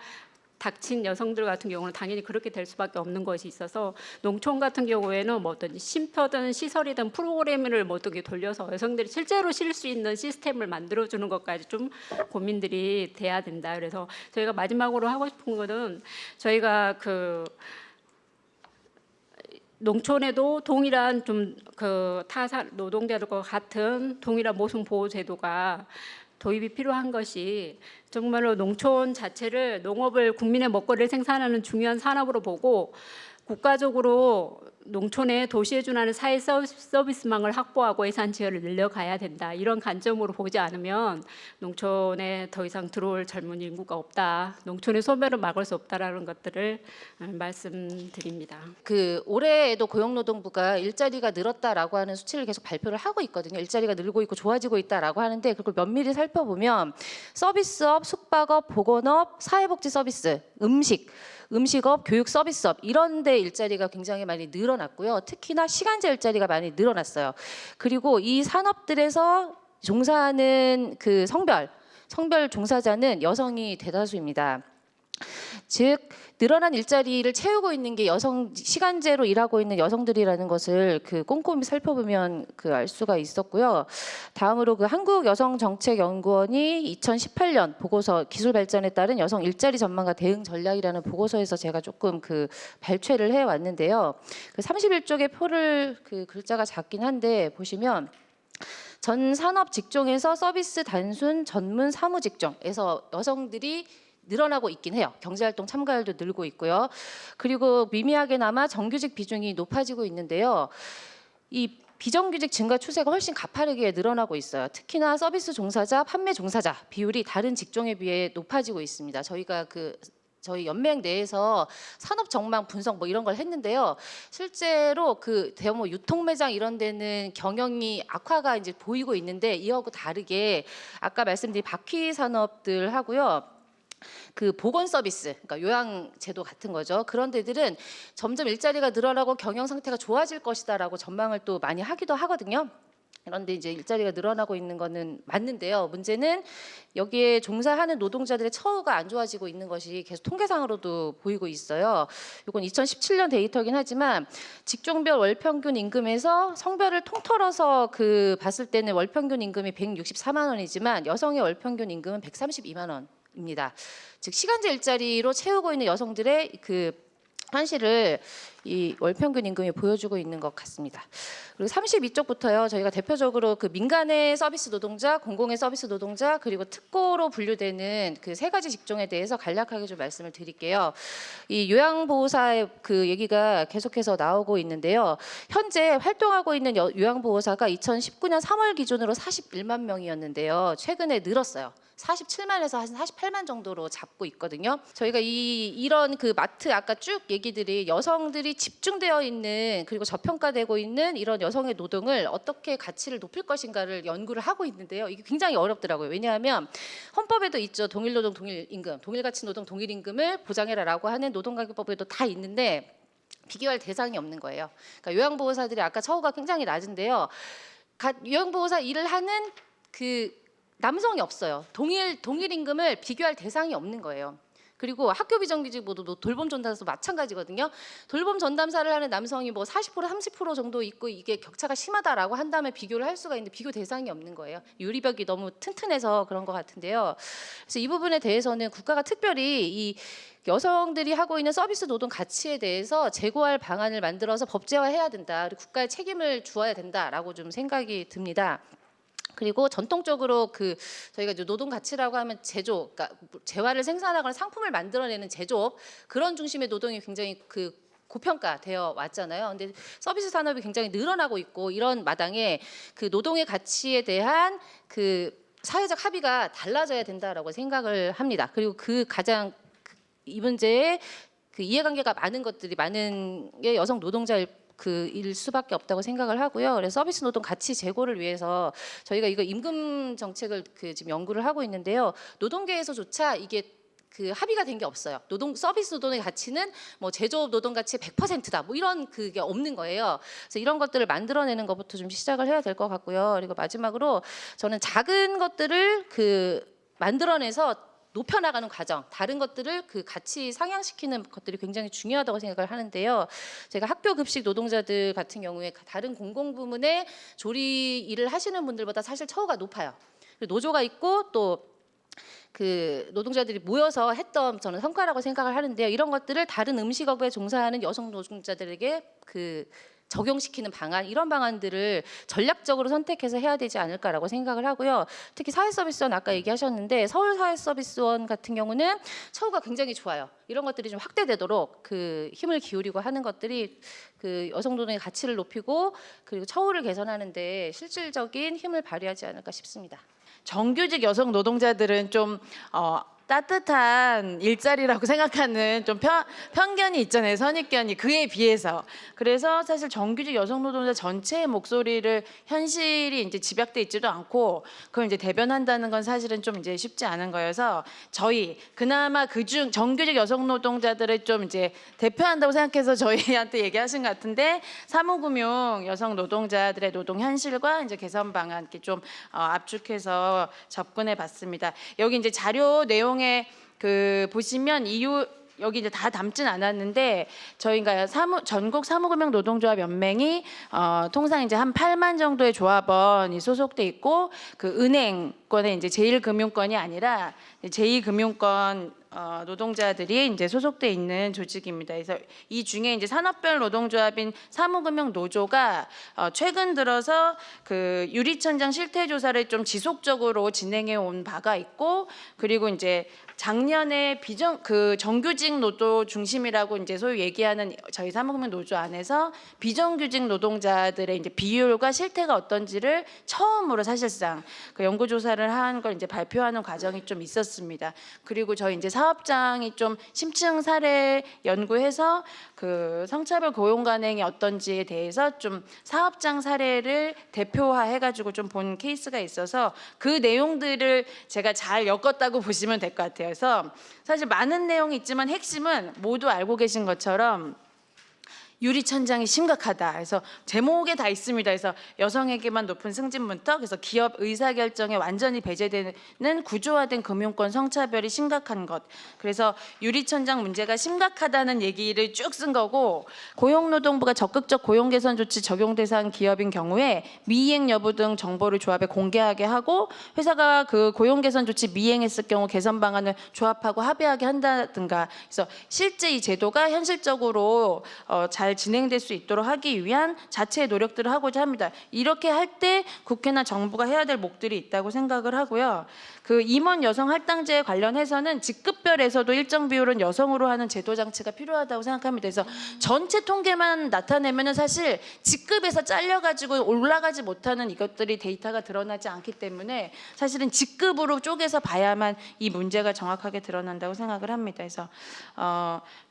닥친 여성들 같은 경우는 당연히 그렇게 될 수밖에 없는 것이 있어서, 농촌 같은 경우에는 뭐 어떤 쉼터든 시설이든 프로그램을 뭐 어떻게 돌려서 여성들이 실제로 쉴 수 있는 시스템을 만들어주는 것까지 좀 고민들이 돼야 된다. 그래서 저희가 마지막으로 하고 싶은 거는, 저희가 그 농촌에도 동일한 좀 그 타사 노동자들과 같은 동일한 모성 보호 제도가 도입이 필요한 것이, 정말로 농촌 자체를 농업을 국민의 먹거리를 생산하는 중요한 산업으로 보고 국가적으로 농촌에 도시에 준하는 사회 서비스망을 확보하고 예산 지원을 늘려가야 된다. 이런 관점으로 보지 않으면 농촌에 더 이상 들어올 젊은 인구가 없다. 농촌의 소멸을 막을 수 없다라는 것들을 말씀드립니다. 그 올해에도 고용노동부가 일자리가 늘었다라고 하는 수치를 계속 발표를 하고 있거든요. 일자리가 늘고 있고 좋아지고 있다라고 하는데, 그걸 면밀히 살펴보면 서비스업, 숙박업, 보건업, 사회복지 서비스, 음식업, 교육 서비스업 이런 데 일자리가 굉장히 많이 늘어났고요. 특히나 시간제 일자리가 많이 늘어났어요. 그리고 이 산업들에서 종사하는 그 성별 종사자는 여성이 대다수입니다. 즉 늘어난 일자리를 채우고 있는 게 시간제로 일하고 있는 여성들이라는 것을 그 꼼꼼히 살펴보면 그 알 수가 있었고요. 다음으로 그 한국여성정책연구원이 2018년 보고서 기술 발전에 따른 여성 일자리 전망과 대응 전략이라는 보고서에서 제가 조금 그 발췌를 해 왔는데요. 그 31쪽의 표를 그 글자가 작긴 한데 보시면, 전 산업 직종에서 서비스 단순 전문 사무 직종에서 여성들이 늘어나고 있긴 해요. 경제활동 참가율도 늘고 있고요. 그리고 미미하게나마 정규직 비중이 높아지고 있는데요. 이 비정규직 증가 추세가 훨씬 가파르게 늘어나고 있어요. 특히나 서비스 종사자, 판매 종사자 비율이 다른 직종에 비해 높아지고 있습니다. 저희가 저희 연맹 내에서 산업 전망 분석 뭐 이런 걸 했는데요. 실제로 그 대형 유통 매장 이런 데는 경영이 악화가 이제 보이고 있는데, 이하고 다르게 아까 말씀드린 바퀴 산업들 하고요. 그 보건 서비스, 그러니까 요양 제도 같은 거죠. 그런 데들은 점점 일자리가 늘어나고 경영 상태가 좋아질 것이다라고 전망을 또 많이 하기도 하거든요. 그런데 이제 일자리가 늘어나고 있는 거는 맞는데요. 문제는 여기에 종사하는 노동자들의 처우가 안 좋아지고 있는 것이 계속 통계상으로도 보이고 있어요. 이건 2017년 데이터긴 하지만 직종별 월평균 임금에서 성별을 통틀어서 그 봤을 때는 월평균 임금이 164만 원이지만 여성의 월평균 임금은 132만 원입니다. 즉 시간제 일자리로 채우고 있는 여성들의 그 현실을 이 월평균 임금이 보여주고 있는 것 같습니다. 그리고 32쪽부터요. 저희가 대표적으로 그 민간의 서비스 노동자, 공공의 서비스 노동자, 그리고 특고로 분류되는 그 세 가지 직종에 대해서 간략하게 좀 말씀을 드릴게요. 이 요양보호사의 그 얘기가 계속해서 나오고 있는데요. 현재 활동하고 있는 요양보호사가 2019년 3월 기준으로 41만 명이었는데요. 최근에 늘었어요. 47만에서 한 48만 정도로 잡고 있거든요. 저희가 이런 그 마트 아까 쭉 얘기들이 여성들이 집중되어 있는 그리고 저평가되고 있는 이런 여성의 노동을 어떻게 가치를 높일 것인가를 연구를 하고 있는데요. 이게 굉장히 어렵더라고요. 왜냐하면 헌법에도 있죠. 동일노동 동일임금, 동일가치 노동 동일임금을 보장해라라고 하는 노동관계법에도 다 있는데 비교할 대상이 없는 거예요. 그러니까 요양보호사들이 아까 처우가 굉장히 낮은데요. 요양보호사 일을 하는 그 남성이 없어요. 동일 임금을 비교할 대상이 없는 거예요. 그리고 학교 비정규직 모두 돌봄 전담사도 마찬가지거든요. 돌봄 전담사를 하는 남성이 뭐 40% 30% 정도 있고 이게 격차가 심하다라고 한다음에 비교를 할 수가 있는데 비교 대상이 없는 거예요. 유리벽이 너무 튼튼해서 그런 것 같은데요. 그래서 이 부분에 대해서는 국가가 특별히 이 여성들이 하고 있는 서비스 노동 가치에 대해서 제고할 방안을 만들어서 법제화해야 된다. 그리고 국가의 책임을 주어야 된다라고 좀 생각이 듭니다. 그리고 전통적으로 그 저희가 이제 노동 가치라고 하면 제조, 그러니까 재화를 생산하거나 상품을 만들어내는 제조업 그런 중심의 노동이 굉장히 그 고평가되어 왔잖아요. 근데 서비스 산업이 굉장히 늘어나고 있고 이런 마당에 그 노동의 가치에 대한 그 사회적 합의가 달라져야 된다라고 생각을 합니다. 그리고 그 가장 이 문제에 그 이해관계가 많은 것들이 많은 게 여성 노동자일 일 수밖에 없다고 생각을 하고요. 그래서 서비스 노동 가치 제고를 위해서 저희가 이거 임금 정책을 지금 연구를 하고 있는데요. 노동계에서조차 이게 그 합의가 된 게 없어요. 서비스 노동의 가치는 뭐 제조업 노동 가치의 100%다. 뭐 이런 그게 없는 거예요. 그래서 이런 것들을 만들어내는 것부터 좀 시작을 해야 될 것 같고요. 그리고 마지막으로 저는 작은 것들을 만들어내서 높여나가는 과정, 다른 것들을 그 같이 상향시키는 것들이 굉장히 중요하다고 생각을 하는데요. 제가 학교 급식 노동자들 같은 경우에 다른 공공부문의 조리 일을 하시는 분들보다 사실 처우가 높아요. 노조가 있고 또 그 노동자들이 모여서 했던 저는 성과라고 생각을 하는데요. 이런 것들을 다른 음식업에 종사하는 여성 노동자들에게 적용시키는 방안, 이런 방안들을 전략적으로 선택해서 해야 되지 않을까라고 생각을 하고요. 특히 사회서비스원 아까 얘기하셨는데 서울 사회서비스원 같은 경우는 처우가 굉장히 좋아요. 이런 것들이 좀 확대되도록 힘을 기울이고 하는 것들이 여성 노동의 가치를 높이고 그리고 처우를 개선하는 데 실질적인 힘을 발휘하지 않을까 싶습니다. 정규직 여성 노동자들은 좀 따뜻한 일자리라고 생각하는 좀 편견이 있잖아요. 선입견이 그에 비해서. 그래서 사실 정규직 여성 노동자 전체의 목소리를 현실이 이제 집약돼 있지도 않고 그걸 이제 대변한다는 건 사실은 좀 이제 쉽지 않은 거여서 저희 그나마 그중 정규직 여성 노동자들을 좀 이제 대표한다고 생각해서 저희한테 얘기하신 것 같은데 사무금융 여성 노동자들의 노동 현실과 이제 개선 방안 이렇게 좀 압축해서 접근해 봤습니다. 여기 이제 자료 내용에 보시면 여기 이제 다 담진 않았는데 저희가 전국 사무금융 노동조합 연맹이 통상 이제 한 8만 정도의 조합원이 소속돼 있고 그 은행권에 이제 제1금융권이 아니라 제2금융권 노동자들이 이제 소속돼 있는 조직입니다. 그래서 이 중에 이제 산업별 노동조합인 사무금융 노조가 최근 들어서 그 유리천장 실태 조사를 좀 지속적으로 진행해 온 바가 있고 그리고 이제 작년에 정규직 노조 중심이라고 이제 소위 얘기하는 저희 사무금융 노조 안에서 비정규직 노동자들의 이제 비율과 실태가 어떤지를 처음으로 사실상 그 연구 조사를 한 걸 이제 발표하는 과정이 좀 있었습니다. 그리고 저희 이제 사업장이 좀 심층 사례 연구해서 그 성차별 고용 관행이 어떤지에 대해서 좀 사업장 사례를 대표화해가지고 좀 본 케이스가 있어서 그 내용들을 제가 잘 엮었다고 보시면 될 것 같아요. 그래서 사실 많은 내용이 있지만 핵심은 모두 알고 계신 것처럼 유리천장이 심각하다. 그래서 제목에 다 있습니다. 그래서 여성에게만 높은 승진부터 그래서 기업 의사결정에 완전히 배제되는 구조화된 금융권 성차별이 심각한 것. 그래서 유리천장 문제가 심각하다는 얘기를 쭉 쓴 거고 고용노동부가 적극적 고용개선 조치 적용 대상 기업인 경우에 미이행 여부 등 정보를 조합에 공개하게 하고 회사가 그 고용개선 조치 미이행했을 경우 개선 방안을 조합하고 합의하게 한다든가. 그래서 실제 이 제도가 현실적으로 잘 잘 진행될 수 있도록 하기 위한 자체의 노력들을 하고자 합니다. 이렇게 할 때 국회나 정부가 해야 될 몫들이 있다고 생각을 하고요. 그 임원 여성 할당제에 관련해서는 직급별에서도 일정 비율은 여성으로 하는 제도 장치가 필요하다고 생각합니다. 그래서 전체 통계만 나타내면은 사실 직급에서 잘려가지고 올라가지 못하는 이것들이 데이터가 드러나지 않기 때문에 사실은 직급으로 쪼개서 봐야만 이 문제가 정확하게 드러난다고 생각을 합니다. 그래서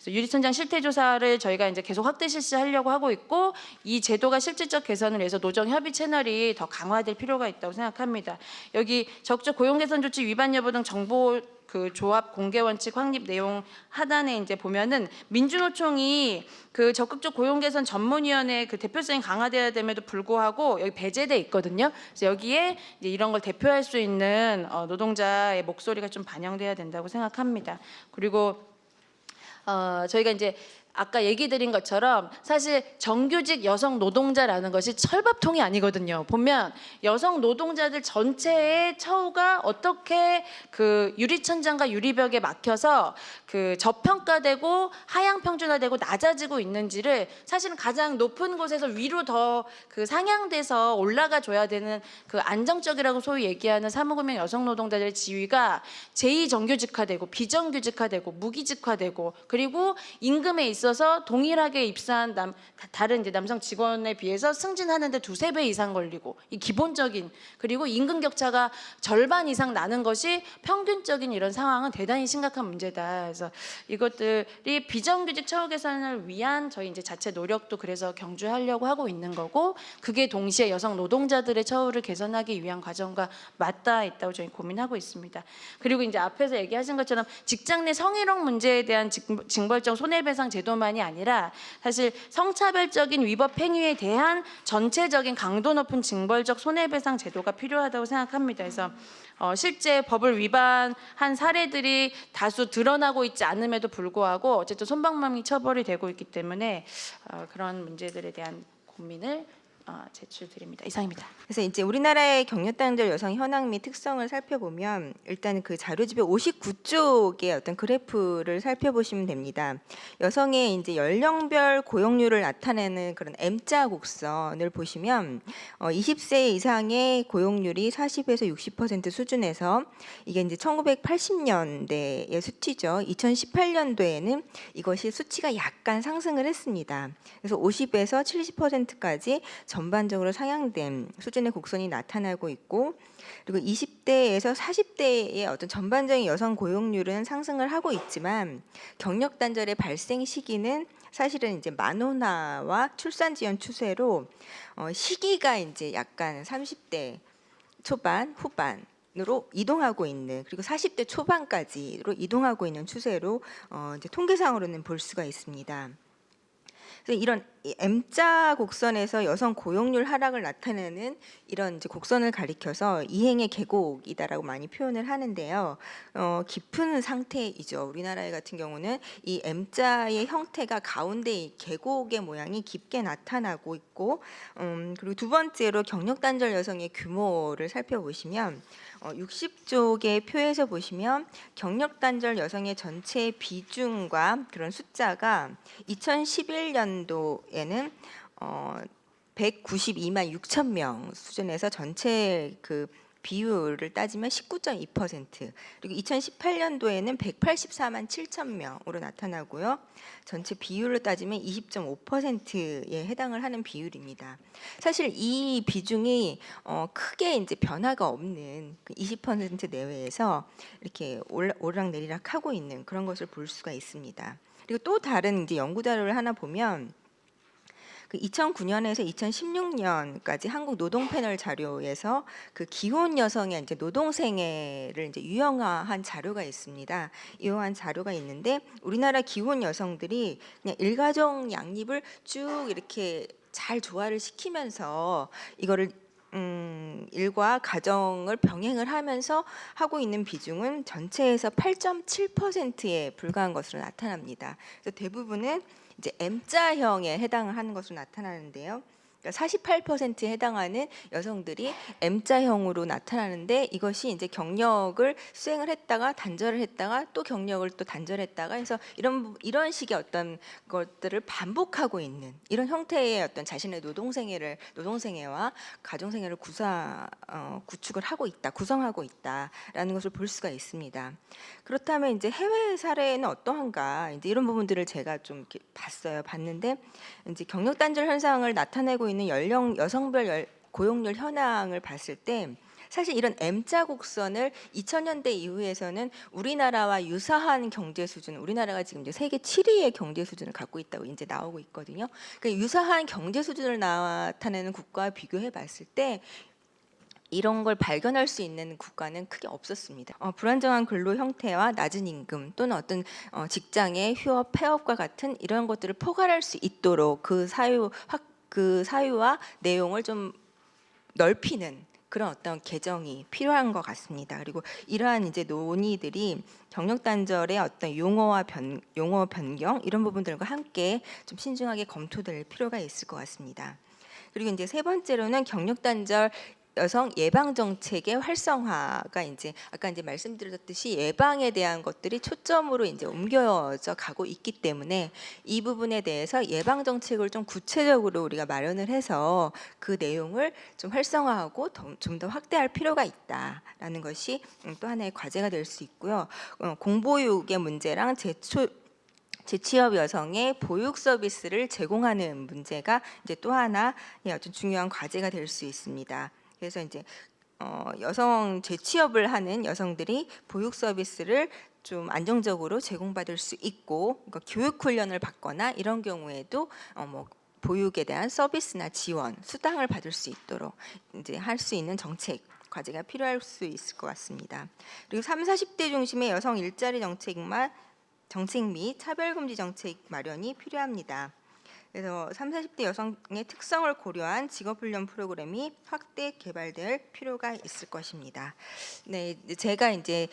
유리천장 실태조사를 저희가 이제 계속 확대 실시하려고 하고 있고, 이 제도가 실질적 개선을 위해서 노정 협의 채널이 더 강화될 필요가 있다고 생각합니다. 여기 적적 고용 개선 조치 위반 여부 등 정보 그 조합 공개 원칙 확립 내용 하단에 이제 보면은 민주노총이 그 적극적 고용 개선 전문위원회 그 대표성이 강화돼야 됨에도 불구하고 여기 배제돼 있거든요. 그래서 여기에 이제 이런 걸 대표할 수 있는 노동자의 목소리가 좀 반영돼야 된다고 생각합니다. 그리고 저희가 이제 아까 얘기 드린 것처럼 사실 정규직 여성 노동자라는 것이 철밥통이 아니거든요. 보면 여성 노동자들 전체의 처우가 어떻게 그 유리천장과 유리벽에 막혀서 그 저평가되고 하향 평준화되고 낮아지고 있는지를 사실은 가장 높은 곳에서 위로 더 그 상향돼서 올라가 줘야 되는 그 안정적이라고 소위 얘기하는 사무금융 여성 노동자들의 지위가 제2정규직화되고 비정규직화되고 무기직화되고, 그리고 임금에 있어서 동일하게 입사한 다른 이제 남성 직원에 비해서 승진하는데 2~3배 이상 걸리고, 이 기본적인, 그리고 임금 격차가 절반 이상 나는 것이 평균적인 이런 상황은 대단히 심각한 문제다. 그래서 이것들이 비정규직 처우 개선을 위한 저희 이제 자체 노력도 그래서 경주하려고 하고 있는 거고, 그게 동시에 여성 노동자들의 처우를 개선하기 위한 과정과 맞닿아 있다고 저희 고민하고 있습니다. 그리고 이제 앞에서 얘기하신 것처럼 직장 내 성희롱 문제에 대한 징벌적 손해배상 제도만이 아니라 사실 성차별적인 위법 행위에 대한 전체적인 강도 높은 징벌적 손해배상 제도가 필요하다고 생각합니다. 그래서 실제 법을 위반한 사례들이 다수 드러나고 있지 않음에도 불구하고 어쨌든 솜방망이 처벌이 되고 있기 때문에 그런 문제들에 대한 고민을 제출드립니다. 이상입니다. 그래서 이제 우리나라의 경력단절 여성 현황 및 특성을 살펴보면 일단 그 자료집의 59쪽의 어떤 그래프를 살펴보시면 됩니다. 여성의 이제 연령별 고용률을 나타내는 그런 M자 곡선을 보시면 20세 이상의 고용률이 40에서 60% 수준에서, 이게 이제 1980년대의 수치죠. 2018년도에는 이것이 수치가 약간 상승을 했습니다. 그래서 50에서 70%까지 전반적으로 상향된 수준의 곡선이 나타나고 있고, 그리고 20대에서 40대의 어떤 전반적인 여성 고용률은 상승을 하고 있지만 경력 단절의 발생 시기는 사실은 이제 만원화와 출산 지연 추세로 시기가 이제 약간 30대 초반 후반으로 이동하고 있는, 그리고 40대 초반까지로 이동하고 있는 추세로 이제 통계상으로는 볼 수가 있습니다. 그래서 이런 M자 곡선에서 여성 고용률 하락을 나타내는 이런 이제 곡선을 가리켜서 이행의 계곡이다라고 많이 표현을 하는데요. 깊은 상태이죠. 우리나라 같은 경우는 이 M자의 형태가 가운데 이 계곡의 모양이 깊게 나타나고 있고, 그리고 두 번째로 경력 단절 여성의 규모를 살펴보시면 60쪽의 표에서 보시면 경력 단절 여성의 전체 비중과 그런 숫자가 2011년도에는 192만 6천 명 수준에서 전체 그 비율을 따지면 19.2%, 그리고 2018년도에는 184만 7천 명으로 나타나고요. 전체 비율로 따지면 20.5%에 해당을 하는 비율입니다. 사실 이 비중이 크게 이제 변화가 없는 20% 내외에서 이렇게 오르락내리락 하고 있는 그런 것을 볼 수가 있습니다. 그리고 또 다른 이제 연구 자료를 하나 보면 2009년에서 2016년까지 한국 노동 패널 자료에서 그 기혼 여성의 이제 노동 생애를 이제 유형화한 자료가 있습니다. 유형한 자료가 있는데, 우리나라 기혼 여성들이 그냥 일가정 양립을 쭉 이렇게 잘 조화를 시키면서 이거를 일과 가정을 병행을 하면서 하고 있는 비중은 전체에서 8.7%에 불과한 것으로 나타납니다. 그래서 대부분은 이제 M자형에 해당을 하는 것으로 나타나는데요. 48%에 해당하는 여성들이 M자형으로 나타나는데 이것이 이제 경력을 수행을 했다가 단절을 했다가 또 경력을 또 단절했다가 해서 이런 식의 어떤 것들을 반복하고 있는 이런 형태의 어떤 자신의 노동생애와 가정생애를 구축을 하고 있다, 구성하고 있다라는 것을 볼 수가 있습니다. 그렇다면 이제 해외 사례는 어떠한가? 이제 이런 부분들을 제가 좀 이렇게 봤는데 이제 경력 단절 현상을 나타내고 있는 여성별 고용률 현황을 봤을 때 사실 이런 M자 곡선을 2000년대 이후에서는 우리나라와 유사한 경제 수준, 우리나라가 지금 이제 세계 7위의 경제 수준을 갖고 있다고 이제 나오고 있거든요. 그러니까 유사한 경제 수준을 나타내는 국가와 비교해 봤을 때 이런 걸 발견할 수 있는 국가는 크게 없었습니다. 불안정한 근로 형태와 낮은 임금 또는 어떤 직장의 휴업, 폐업과 같은 이런 것들을 포괄할 수 있도록 그 사유와 내용을 좀 넓히는 그런 어떤 개정이 필요한 것 같습니다. 그리고 이러한 이제 논의들이 경력 단절의 어떤 용어 변경 이런 부분들과 함께 좀 신중하게 검토될 필요가 있을 것 같습니다. 그리고 이제 세 번째로는 경력 단절 여성 예방 정책의 활성화가 이제 아까 이제 말씀드렸듯이 예방에 대한 것들이 초점으로 이제 옮겨져 가고 있기 때문에 이 부분에 대해서 예방 정책을 좀 구체적으로 우리가 마련을 해서 그 내용을 좀 활성화하고 좀 더 확대할 필요가 있다라는 것이 또 하나의 과제가 될 수 있고요. 공보육의 문제랑 재취업 여성의 보육 서비스를 제공하는 문제가 이제 또 하나의 아주 중요한 과제가 될 수 있습니다. 그래서 이제 여성 재취업을 하는 여성들이 보육 서비스를 좀 안정적으로 제공받을 수 있고 그러니까 교육 훈련을 받거나 이런 경우에도 뭐 보육에 대한 서비스나 지원, 수당을 받을 수 있도록 이제 할 수 있는 정책 과제가 필요할 수 있을 것 같습니다. 그리고 30, 40대 중심의 여성 일자리 정책 및 차별금지 정책 마련이 필요합니다. 그래서 30, 40대 여성의 특성을 고려한 직업훈련 프로그램이 확대 개발될 필요가 있을 것입니다. 네, 제가 이제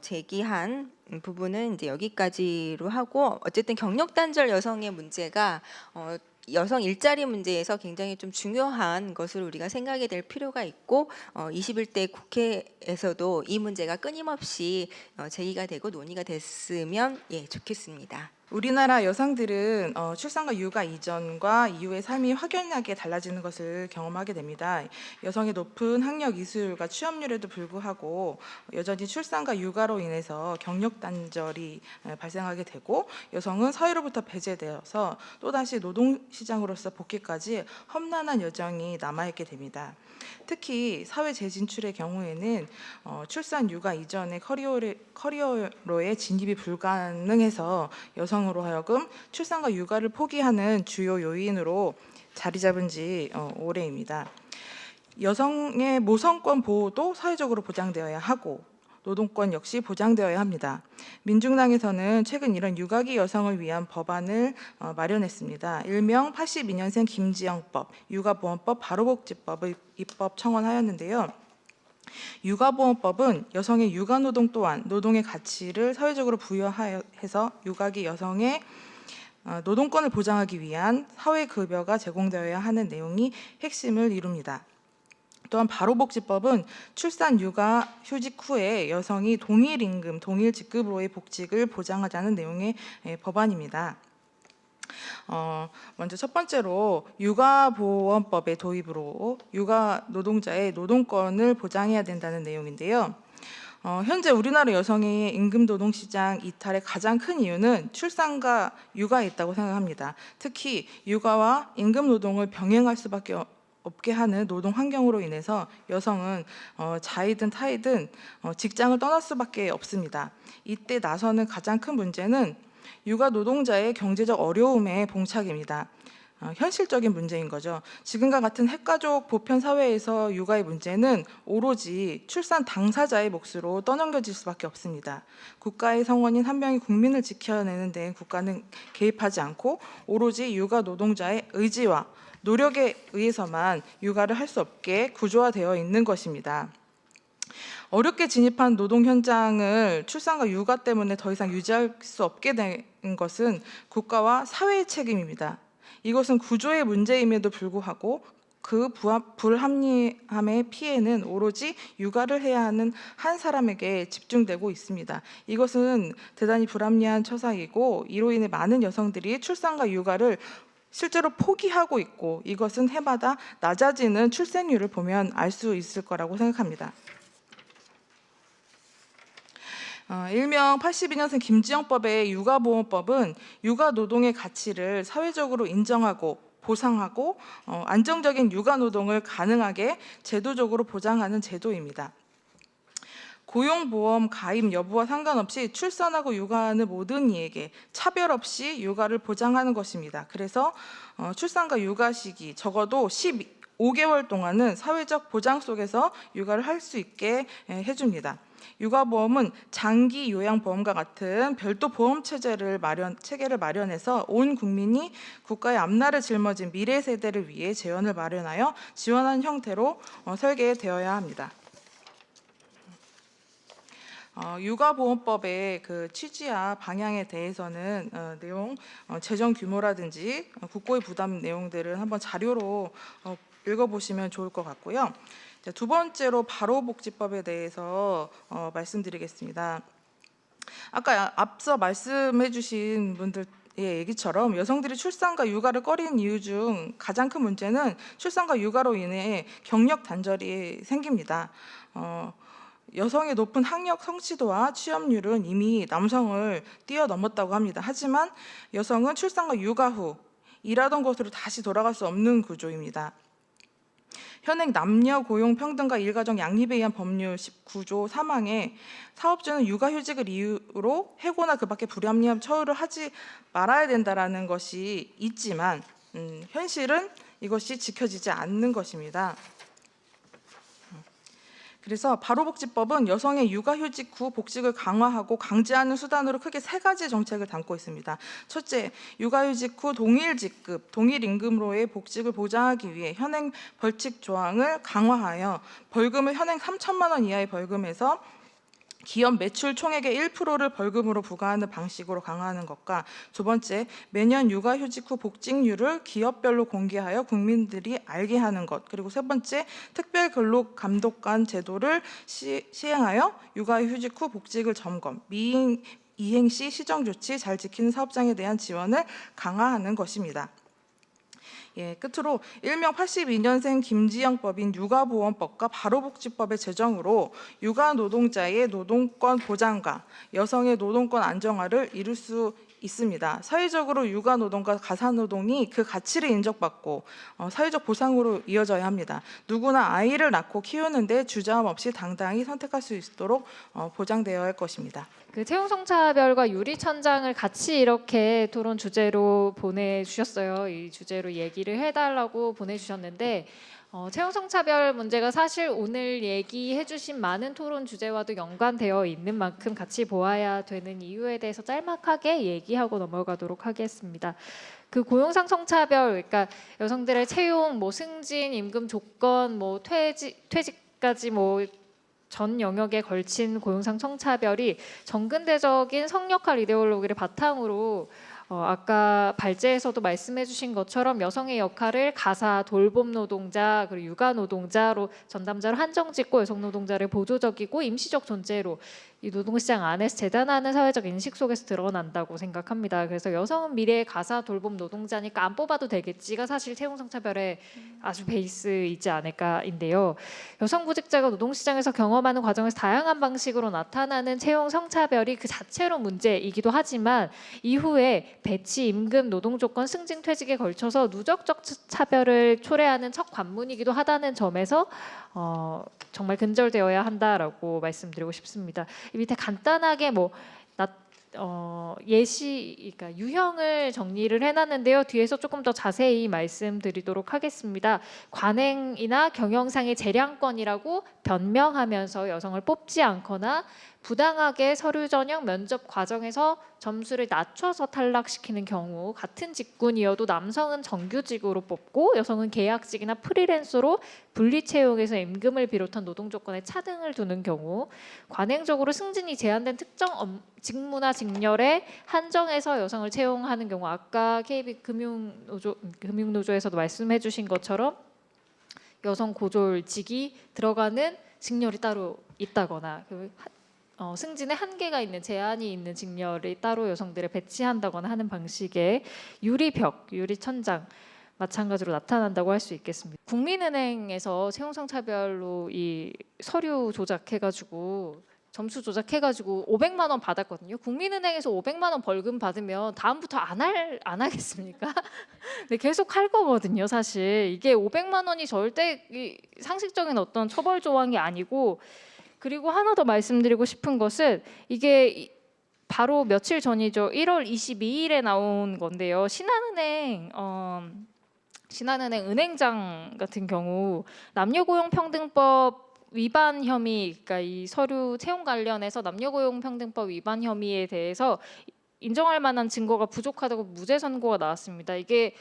제기한 부분은 이제 여기까지로 하고 어쨌든 경력 단절 여성의 문제가 여성 일자리 문제에서 굉장히 좀 중요한 것을 우리가 생각이 될 필요가 있고 21대 국회에서도 이 문제가 끊임없이 제기가 되고 논의가 됐으면 좋겠습니다. 우리나라 여성들은 출산과 육아 이전과 이후의 삶이 확연하게 달라지는 것을 경험하게 됩니다. 여성의 높은 학력 이수율과 취업률에도 불구하고 여전히 출산과 육아로 인해서 경력 단절이 발생하게 되고 여성은 사회로부터 배제되어서 또다시 노동시장으로서 복귀까지 험난한 여정이 남아있게 됩니다. 특히 사회 재진출의 경우에는 출산 육아 이전의 커리어로의 진입이 불가능해서 여성으로 하여금 출산과 육아를 포기하는 주요 요인으로 자리 잡은 지 오래입니다. 여성의 모성권 보호도 사회적으로 보장되어야 하고 노동권 역시 보장되어야 합니다. 민중당에서는 최근 이런 육아기 여성을 위한 법안을 마련했습니다. 일명 82년생 김지영법, 육아보험법, 바로복지법의 입법 청원하였는데요. 육아보험법은 여성의 육아노동 또한 노동의 가치를 사회적으로 부여해서 육아기 여성의 노동권을 보장하기 위한 사회급여가 제공되어야 하는 내용이 핵심을 이룹니다. 또한 바로복지법은 출산, 육아, 휴직 후에 여성이 동일 임금, 동일 직급으로의 복직을 보장하자는 내용의 법안입니다. 먼저 첫 번째로 육아보험법의 도입으로 육아 노동자의 노동권을 보장해야 된다는 내용인데요. 현재 우리나라 여성의 임금 노동시장 이탈의 가장 큰 이유는 출산과 육아에 있다고 생각합니다. 특히 육아와 임금 노동을 병행할 수밖에 없게 하는 노동 환경으로 인해서 여성은 자이든 타이든 직장을 떠날 수밖에 없습니다. 이때 나서는 가장 큰 문제는 육아 노동자의 경제적 어려움의 봉착입니다. 현실적인 문제인 거죠. 지금과 같은 핵가족 보편 사회에서 육아의 문제는 오로지 출산 당사자의 몫으로 떠넘겨질 수밖에 없습니다. 국가의 성원인 한 명의 국민을 지켜내는 데 국가는 개입하지 않고 오로지 육아 노동자의 의지와 노력에 의해서만 육아를 할 수 없게 구조화되어 있는 것입니다. 어렵게 진입한 노동 현장을 출산과 육아 때문에 더 이상 유지할 수 없게 된 것은 국가와 사회의 책임입니다. 이것은 구조의 문제임에도 불구하고 그 불합리함의 피해는 오로지 육아를 해야 하는 한 사람에게 집중되고 있습니다. 이것은 대단히 불합리한 처사이고 이로 인해 많은 여성들이 출산과 육아를 실제로 포기하고 있고 이것은 해마다 낮아지는 출생률을 보면 알 수 있을 거라고 생각합니다. 일명 82년생 김지영법의 육아보험법은 육아노동의 가치를 사회적으로 인정하고 보상하고 안정적인 육아노동을 가능하게 제도적으로 보장하는 제도입니다. 고용보험 가입 여부와 상관없이 출산하고 육아하는 모든 이에게 차별 없이 육아를 보장하는 것입니다. 그래서 출산과 육아 시기 적어도 15개월 동안은 사회적 보장 속에서 육아를 할 수 있게 해줍니다. 육아보험은 장기 요양보험과 같은 별도 보험 체계를 마련해서 온 국민이 국가의 앞날을 짊어진 미래 세대를 위해 재원을 마련하여 지원하는 형태로 설계되어야 합니다. 육아보험법의 그 취지와 방향에 대해서는 내용, 재정 규모라든지 국고의 부담 내용들을 한번 자료로 읽어보시면 좋을 것 같고요. 두 번째로 바로복지법에 대해서 말씀드리겠습니다. 아까 앞서 말씀해주신 분들의 얘기처럼 여성들이 출산과 육아를 꺼리는 이유 중 가장 큰 문제는 출산과 육아로 인해 경력 단절이 생깁니다. 여성의 높은 학력 성취도와 취업률은 이미 남성을 뛰어넘었다고 합니다. 하지만 여성은 출산과 육아 후 일하던 곳으로 다시 돌아갈 수 없는 구조입니다. 현행 남녀 고용 평등과 일가정 양립에 의한 법률 19조 3항에 사업주는 육아휴직을 이유로 해고나 그밖에 불합리한 처우를 하지 말아야 된다라는 것이 있지만 현실은 이것이 지켜지지 않는 것입니다. 그래서 바로복지법은 여성의 육아휴직 후 복직을 강화하고 강제하는 수단으로 크게 세 가지 정책을 담고 있습니다. 첫째, 육아휴직 후 동일 직급, 동일 임금으로의 복직을 보장하기 위해 현행 벌칙 조항을 강화하여 벌금을 현행 3천만 원 이하의 벌금에서 기업 매출 총액의 1%를 벌금으로 부과하는 방식으로 강화하는 것과 두 번째, 매년 육아휴직 후 복직률을 기업별로 공개하여 국민들이 알게 하는 것, 그리고 세 번째, 특별근로감독관 제도를 시행하여 육아휴직 후 복직을 점검, 이행 시 시정조치 잘 지키는 사업장에 대한 지원을 강화하는 것입니다. 끝으로 일명 82년생 김지영법인 육아보험법과 바로복지법의 제정으로 육아 노동자의 노동권 보장과 여성의 노동권 안정화를 이룰 수 있습니다. 사회적으로 육아 노동과 가사 노동이 그 가치를 인정받고 사회적 보상으로 이어져야 합니다. 누구나 아이를 낳고 키우는데 주저함 없이 당당히 선택할 수 있도록 보장되어야 할 것입니다. 그 채용 성차별과 유리 천장을 같이 이렇게 토론 주제로 보내주셨어요. 이 주제로 얘기를 해달라고 보내주셨는데 채용 성차별 문제가 사실 오늘 얘기해주신 많은 토론 주제와도 연관되어 있는 만큼 같이 보아야 되는 이유에 대해서 짤막하게 얘기하고 넘어가도록 하겠습니다. 그 고용상 성차별, 그러니까 여성들의 채용, 승진, 임금 조건, 퇴직까지 전 영역에 걸친 고용상 성차별이 정근대적인 성역할 이데올로기를 바탕으로 아까 발제에서도 말씀해주신 것처럼 여성의 역할을 가사, 돌봄 노동자, 그리고 육아 노동자로 전담자로 한정짓고 여성 노동자를 보조적이고 임시적 존재로 이 노동시장 안에서 재단하는 사회적 인식 속에서 드러난다고 생각합니다. 그래서 여성은 미래의 가사, 돌봄 노동자니까 안 뽑아도 되겠지가 사실 채용 성차별의 아주 베이스이지 않을까인데요. 여성 구직자가 노동시장에서 경험하는 과정에서 다양한 방식으로 나타나는 채용 성차별이 그 자체로 문제이기도 하지만 이후에 배치, 임금, 노동조건, 승진, 퇴직에 걸쳐서 누적적 차별을 초래하는 첫 관문이기도 하다는 점에서 정말 근절되어야 한다라고 말씀드리고 싶습니다. 이 밑에 간단하게 그러니까 유형을 정리를 해놨는데요. 뒤에서 조금 더 자세히 말씀드리도록 하겠습니다. 관행이나 경영상의 재량권이라고 변명하면서 여성을 뽑지 않거나 부당하게 서류 전형 면접 과정에서 점수를 낮춰서 탈락시키는 경우 같은 직군이어도 남성은 정규직으로 뽑고 여성은 계약직이나 프리랜서로 분리 채용에서 임금을 비롯한 노동 조건에 차등을 두는 경우 관행적으로 승진이 제한된 특정 직무나 직렬에 한정해서 여성을 채용하는 경우 아까 KB 금융노조에서도 말씀해 주신 것처럼 여성 고졸직이 들어가는 직렬이 따로 있다거나 승진에 한계가 있는 제한이 있는 직렬이 따로 여성들을 배치한다거나 하는 방식의 유리벽, 유리천장 마찬가지로 나타난다고 할 수 있겠습니다. 국민은행에서 채용성 차별로 이 서류 조작해가지고 점수 조작해가지고 500만 원 받았거든요. 국민은행에서 500만 원 벌금 받으면 다음부터 안 하겠습니까? 네, 계속 할 거거든요. 사실 이게 500만 원이 절대 상식적인 어떤 처벌 조항이 아니고 그리고 하나 더 말씀드리고 싶은 것은 이게 바로 며칠 전이죠. 1월 22일에 나온 건데요. 신한은행 은행장 같은 경우 남녀고용평등법 위반 혐의, 그러니까 이 서류 채용 관련해서 남녀고용평등법 위반 혐의에 대해서 인정할 만한 증거가 부족하다고 무죄 선고가 나왔습니다. 이게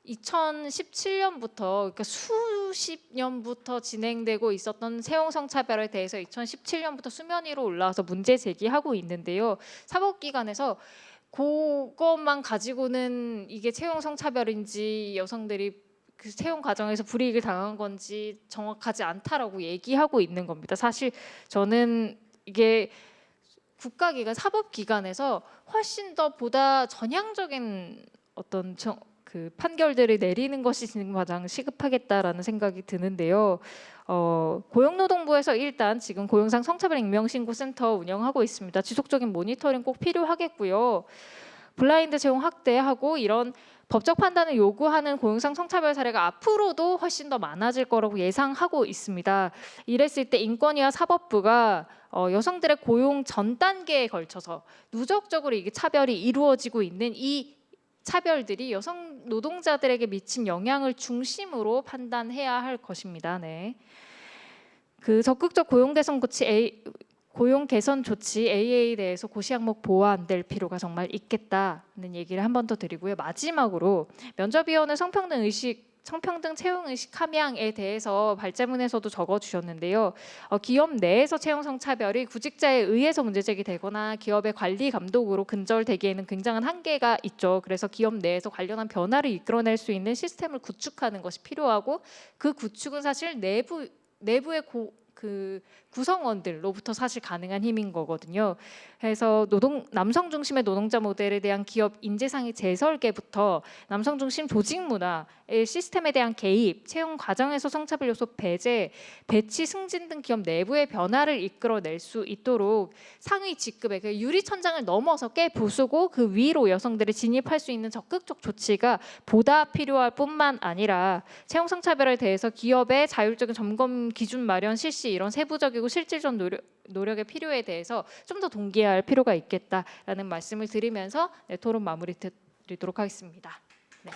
2017년부터 그러니까 수십 년부터 진행되고 있었던 채용성 차별에 대해서 2017년부터 수면 위로 올라와서 문제 제기하고 있는데요. 사법기관에서 그것만 가지고는 이게 채용성 차별인지 여성들이 그 채용 과정에서 불이익을 당한 건지 정확하지 않다라고 얘기하고 있는 겁니다. 사실 저는 이게 국가기관, 사법기관에서 훨씬 더 보다 전향적인 어떤 그 판결들을 내리는 것이 지금 가장 시급하겠다라는 생각이 드는데요. 고용노동부에서 일단 지금 고용상 성차별 익명신고센터 운영하고 있습니다. 지속적인 모니터링 꼭 필요하겠고요. 블라인드 채용 확대하고 이런 법적 판단을 요구하는 고용상 성차별 사례가 앞으로도 훨씬 더 많아질 거라고 예상하고 있습니다. 이랬을 때 인권위와 사법부가 여성들의 고용 전 단계에 걸쳐서 누적적으로 이게 차별이 이루어지고 있는 이 차별들이 여성 노동자들에게 미친 영향을 중심으로 판단해야 할 것입니다. 네. 그 적극적 고용 개선 조치 AA에 대해서 고시 항목 보완될 필요가 정말 있겠다는 얘기를 한 번 더 드리고요. 마지막으로 면접위원회 성평등 채용 의식 함양에 대해서 발제문에서도 적어주셨는데요. 기업 내에서 채용성 차별이 구직자에 의해서 문제 제기되거나 기업의 관리 감독으로 근절되기에는 굉장한 한계가 있죠. 그래서 기업 내에서 관련한 변화를 이끌어낼 수 있는 시스템을 구축하는 것이 필요하고 그 구축은 사실 내부의 구성원들로부터 사실 가능한 힘인 거거든요. 그래서 남성 중심의 노동자 모델에 대한 기업 인재상의 재설계부터 남성 중심 조직 문화의 시스템에 대한 개입, 채용 과정에서 성차별 요소 배제, 배치, 승진 등 기업 내부의 변화를 이끌어낼 수 있도록 상위 직급의 그 유리천장을 넘어서 깨 부수고 그 위로 여성들이 진입할 수 있는 적극적 조치가 보다 필요할 뿐만 아니라 채용 성차별에 대해서 기업의 자율적인 점검 기준 마련 실시 이런 세부적이고 실질적 노력의 필요에 대해서 좀 더 동기화할 필요가 있겠다라는 말씀을 드리면서 토론 마무리 드리도록 하겠습니다. 네.